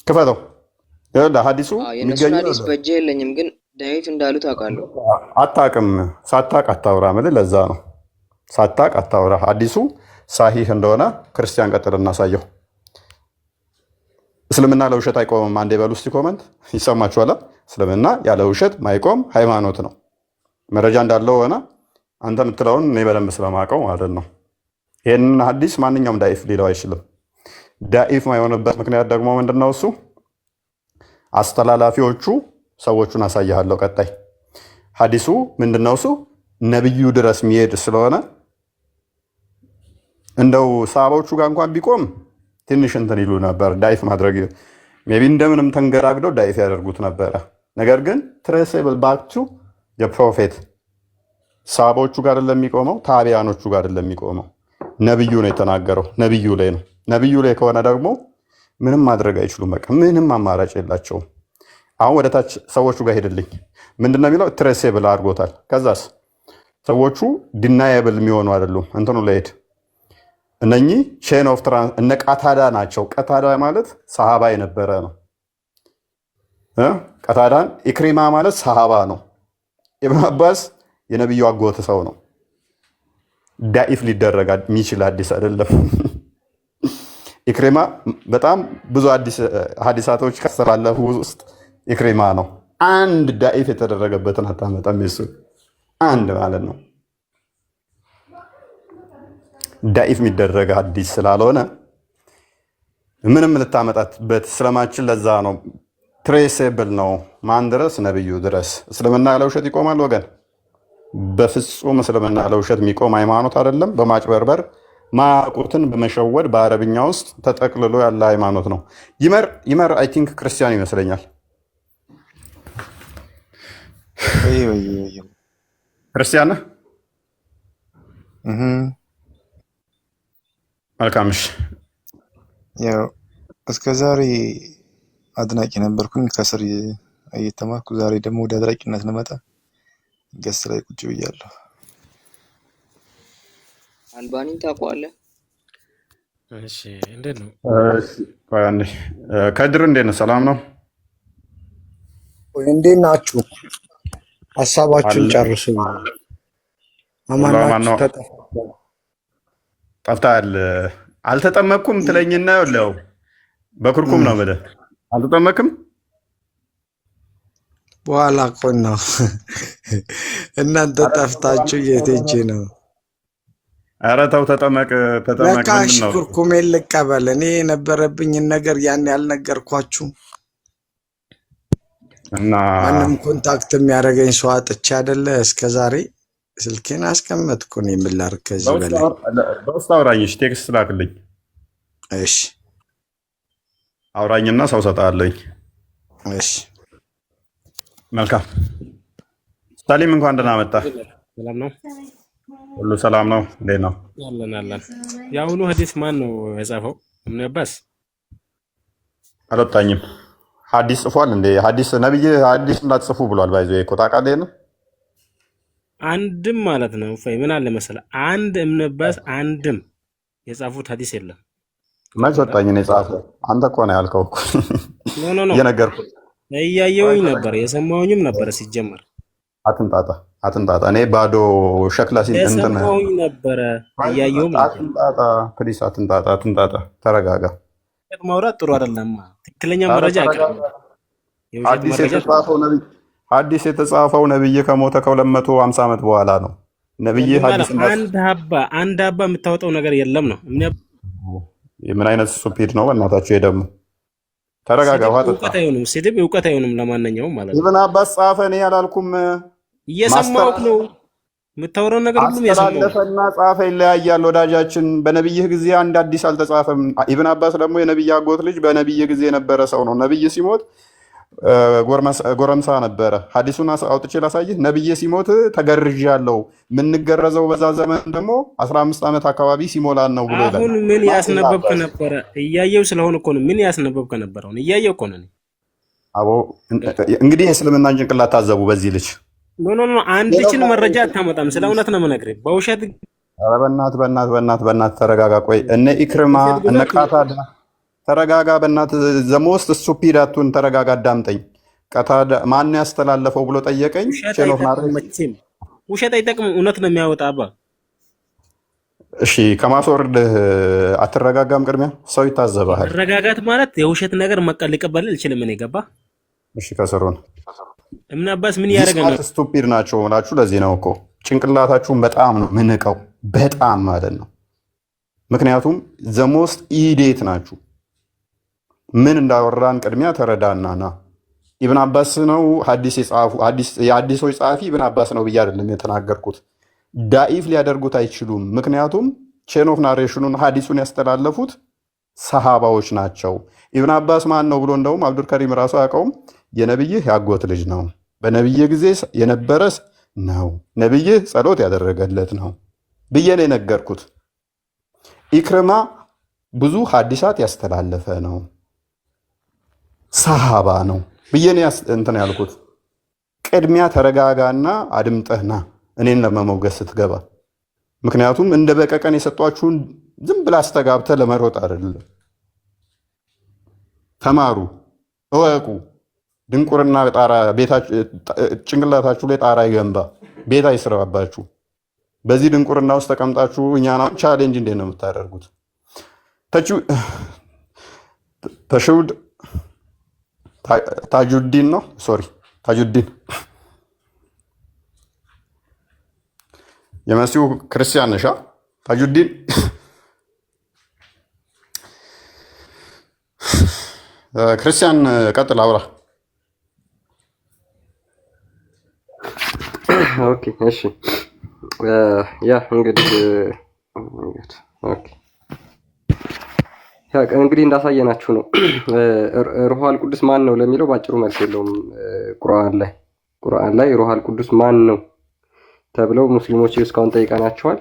ክፈተው። ሐዲሱ የነሱን ሐዲስ በእጄ የለኝም፣ ግን ዳኢፍ እንዳሉት አውቃለሁ። አታውቅም። ሳታውቅ አታውራ። ምን ለዛ ነው ሳታውቅ አታውራ። ሐዲሱ ሳሂህ እንደሆነ ክርስቲያን ቀጥል እናሳየው። እስልምና ለውሸት አይቆምም። አንዴ በሉ እስቲ ኮመንት ይሰማችኋል። እስልምና ያለ ውሸት ማይቆም ሃይማኖት ነው። መረጃ እንዳለው ሆነ አንተ የምትለውን እኔ በደንብ ስለማውቀው ማለት ነው። ይህንን ሐዲስ ማንኛውም ዳኢፍ ሊለው አይችልም። ዳኢፍ ማይሆንበት ምክንያት ደግሞ ምንድነው? እሱ አስተላላፊዎቹ ሰዎቹን አሳያለሁ። ቀጣይ ሐዲሱ ምንድነው? እሱ ነብዩ ድረስ የሚሄድ ስለሆነ እንደው ሰሃባዎቹ ጋር እንኳን ቢቆም ትንሽ እንትን ይሉ ነበር። ዳኢፍ ማድረግ ሜቢ እንደምንም ተንገራግደው ዳኢፍ ያደርጉት ነበረ። ነገር ግን ትሬሴብል ባክ ቱ የፕሮፌት ሳቦቹ ጋር ለሚቆመው ታቢያኖቹ ጋር ለሚቆመው ነብዩ ነው የተናገረው። ነብዩ ላይ ነው። ነብዩ ላይ ከሆነ ደግሞ ምንም ማድረግ አይችሉም። በቃ ምንም አማራጭ የላቸውም። አሁን ወደ ታች ሰዎቹ ጋር ሄድልኝ። ምንድነው የሚለው? ትሬሴብል አድርጎታል። ከዛስ ሰዎቹ ዲናየብል የሚሆኑ አይደሉም። እንትኑ ላይ ሄድ። እነኚህ ቼን ኦፍ ትራንስ እነ ቀታዳ ናቸው። ቀታዳ ማለት ሰሃባ የነበረ ነው። ቀታዳን ኢክሪማ ማለት ሰሃባ ነው። ኢብኑ አባስ የነብዩ አጎት ሰው ነው። ዳኢፍ ሊደረግ የሚችል ሐዲስ አይደለም። ኢክሪማ በጣም ብዙ ሐዲሳቶች ካስተላለፉ ውስጥ ኢክሪማ ነው። አንድ ዳኢፍ የተደረገበትን አታመጣም። የሱ አንድ ማለት ነው። ዳኢፍ የሚደረግ ሐዲስ ስላልሆነ ምንም ልታመጣበት ስለማችል ለዛ ነው ትሬሴብል ነው። ማን ድረስ? ነብዩ ድረስ። እስልምና ያለ ውሸት ይቆማል ወገን? በፍጹም እስልምና ያለ ውሸት የሚቆም ሃይማኖት አይደለም። በማጭበርበር ማያውቁትን በመሸወድ በአረብኛ ውስጥ ተጠቅልሎ ያለ ሃይማኖት ነው። ይመር አይ ቲንክ ክርስቲያን ይመስለኛል። ክርስቲያን ነህ? መልካምሽ። ያው እስከ ዛሬ አድናቂ ነበርኩኝ ከስር እየተማርኩ፣ ዛሬ ደግሞ ወደ አድናቂነት ልመጣ ገስ ላይ ቁጭ ብያለሁ። አልባኒን ታውቀዋለህ? እሺ፣ እንዴት ነው? ከድር እንዴት ነው? ሰላም ነው? እንዴት ናችሁ? ሀሳባችሁን ጨርሱ። አማናችሁ ጠፍተሃል። አልተጠመቅኩም ትለኝና ያለው በኩርኩም ነው ብለህ አልተጠመቅም። በኋላ እኮ ነው እናንተ ጠፍታችሁ የት ሄጄ ነው? ኧረ ተው ተጠመቅ። በቃ እሺ፣ ኩርኩሜን ልቀበል። እኔ የነበረብኝን ነገር ያን ያልነገርኳችሁ እና ማንም ኮንታክት የሚያደርገኝ ሰው አጥቼ አይደለ እስከ ዛሬ ስልኬን አስቀመጥኩ። እኔ ምን ላድርግ ከዚህ በላይ? በውስጥ አውራኝሽ፣ ቴክስት ላክልኝ። እሺ አውራኝና ሰው ሰጣለኝ። እሺ መልካም። ሰሊም እንኳን ደህና መጣ። ሰላም ነው? ሁሉ ሰላም ነው? እንዴት ነው? አለን። የአሁኑ ሐዲስ ማን ነው የጻፈው? እብኑ አባስ አልወጣኝም። ሐዲስ ጽፏል እንዴ? ሐዲስ ነብይ ሐዲስ እንዳትጽፉ ብሏል። ባይዘው እኮ ታውቃለህ ነው። አንድም ማለት ነው ፈይ ምን አለ መሰለህ፣ አንድ እብኑ አባስ አንድም የጻፉት ሐዲስ የለም። መች ወጣኝ ነው የጻፈው? አንተ እኮ ነው ያልከው እኮ። ኖ እየነገርኩህ እያየሁኝ ነበር የሰማሁኝም ነበር። ሲጀመር አትንጣጣ። እኔ ባዶ ሸክላ ሲል እንትን የሰማሁኝ ነበር እያየሁም ነበር። አትንጣጣ ፕሊስ፣ አትንጣጣ። ተረጋጋ። ማውራት ጥሩ አይደለም። ትክክለኛ መረጃ አቀርብ። ሐዲስ የተጻፈው ነብይ ከሞተ ከ250 ዓመት በኋላ ነው። ነብይ ሐዲስ አንድ አባ የምታወጣው ነገር የለም ነው። ምን አይነት ስቱፒድ ነው በእናታችሁ! ደግሞ ተረጋጋ። እውቀት አይሆንም፣ ስድብ እውቀት አይሆንም። ለማንኛውም ማለት ነው ኢብኑ አባስ ጻፈ። እኔ አላልኩም። እየሰማሁህ ነው። የምታወራው ነገር ሁሉም እየሰማሁህ አስተላለፈና ጻፈ ይለያያል። ወዳጃችን በነብይህ ጊዜ አንድ አዲስ አልተጻፈም። ኢብኑ አባስ ደግሞ የነብይ አጎት ልጅ በነብይ ጊዜ የነበረ ሰው ነው። ነብይ ሲሞት ጎረምሳ ነበረ። ሐዲሱን አውጥቼ ላሳይህ። ነብይ ሲሞት ተገርዣለሁ። የምንገረዘው በዛ ዘመን ደግሞ 15 ዓመት አካባቢ ሲሞላን ነው ብሎ ይላል። አሁን ምን ያስነበብከ ነበረ? እያየው ስለሆነ እኮ ነው። ምን ያስነበብከ ነበረ? አሁን እያየው እኮ ነው። አቦ እንግዲህ የእስልምናን ጭንቅላት ታዘቡ በዚህ ልጅ። ኖ አንድችን መረጃ አታመጣም። ስለ እውነት ነው የምነግርህ። በውሸት ኧረ በእናትህ ተረጋጋ። ቆይ እነ ኢክርማ እነ ቃታዳ ተረጋጋ። በእናትህ ዘሞስት ስቱፒድ አቱን ተረጋጋ። አዳምጠኝ። ቀታዳ ማን ያስተላለፈው ብሎ ጠየቀኝ። ውሸት አይጠቅም፣ እውነት ነው የሚያወጣ አባ። እሺ ከማስወርድህ አትረጋጋም? ቅድሚያ ሰው ይታዘባል። መረጋጋት ማለት የውሸት ነገር ሊቀበል አልችልም። እኔ ገባ። እሺ ከስሩን እብኑ አባስ ምን ያደረገ ነው? ስቱፒድ ናቸው ሆናችሁ። ለዚህ ነው እኮ ጭንቅላታችሁን በጣም ነው ምንቀው፣ በጣም ማለት ነው። ምክንያቱም ዘሞስት ኢዴት ናችሁ። ምን እንዳወራን ቅድሚያ ተረዳናና ኢብን አባስ ነው ሐዲስ የጻፉ የሐዲሶች ጸሐፊ ኢብን አባስ ነው ብዬ አይደለም የተናገርኩት። ዳኢፍ ሊያደርጉት አይችሉም። ምክንያቱም ቼን ኦፍ ናሬሽኑን ሐዲሱን ያስተላለፉት ሰሃባዎች ናቸው። ኢብን አባስ ማን ነው ብሎ እንደውም አብዱልከሪም ራሱ አያውቀውም። የነብይህ ያጎት ልጅ ነው፣ በነብይህ ጊዜ የነበረ ነው፣ ነብይህ ጸሎት ያደረገለት ነው ብዬ ነው የነገርኩት። ኢክርማ ብዙ ሐዲሳት ያስተላለፈ ነው፣ ሰሃባ ነው ብዬ ነው እንትን ያልኩት። ቅድሚያ ተረጋጋና አድምጠህና እኔን ለመሞገስ ስትገባ፣ ምክንያቱም እንደ በቀቀን የሰጧችሁን ዝም ብላ አስተጋብተህ ለመሮጥ አይደለም። ተማሩ፣ እወቁ። ድንቁርና ጭንቅላታችሁ ላይ ጣራ ይገንባ፣ ቤት አይስራባችሁ። በዚህ ድንቁርና ውስጥ ተቀምጣችሁ እኛና ቻሌንጅ እንዴት ነው የምታደርጉት? ተሽውድ ታጁዲን ነው ታጁዲን የመሲሁ ክርስቲያን ነሻ? ታጁዲን ክርስቲያን ቀጥል፣ አውራ። ኦኬ እሺ። ያ እንግዲህ እንግዲህ እንዳሳየናችሁ ነው። ሩሃል ቅዱስ ማን ነው ለሚለው ባጭሩ መልስ የለውም። ቁርአን ላይ ሩሃል ቅዱስ ማን ነው ተብለው ሙስሊሞች እስካሁን ጠይቀናቸዋል።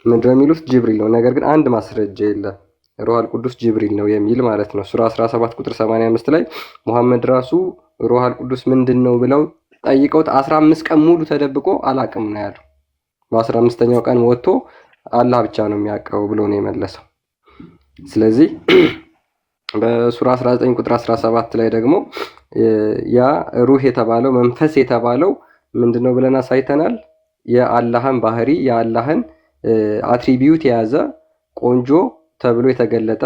ምንድነው የሚሉት? ጅብሪል ነው። ነገር ግን አንድ ማስረጃ የለም ሩሃል ቅዱስ ጅብሪል ነው የሚል ማለት ነው። ሱራ 17 ቁጥር 85 ላይ ሙሐመድ ራሱ ሩሃል ቅዱስ ምንድን ነው ብለው ጠይቀውት 15 ቀን ሙሉ ተደብቆ አላቅም ነው ያለው። በ15ኛው ቀን ወጥቶ አላህ ብቻ ነው የሚያውቀው ብሎ ነው የመለሰው። ስለዚህ በሱራ 19 ቁጥር 17 ላይ ደግሞ ያ ሩህ የተባለው መንፈስ የተባለው ምንድነው ብለን አሳይተናል። የአላህን ባህሪ የአላህን አትሪቢዩት የያዘ ቆንጆ ተብሎ የተገለጠ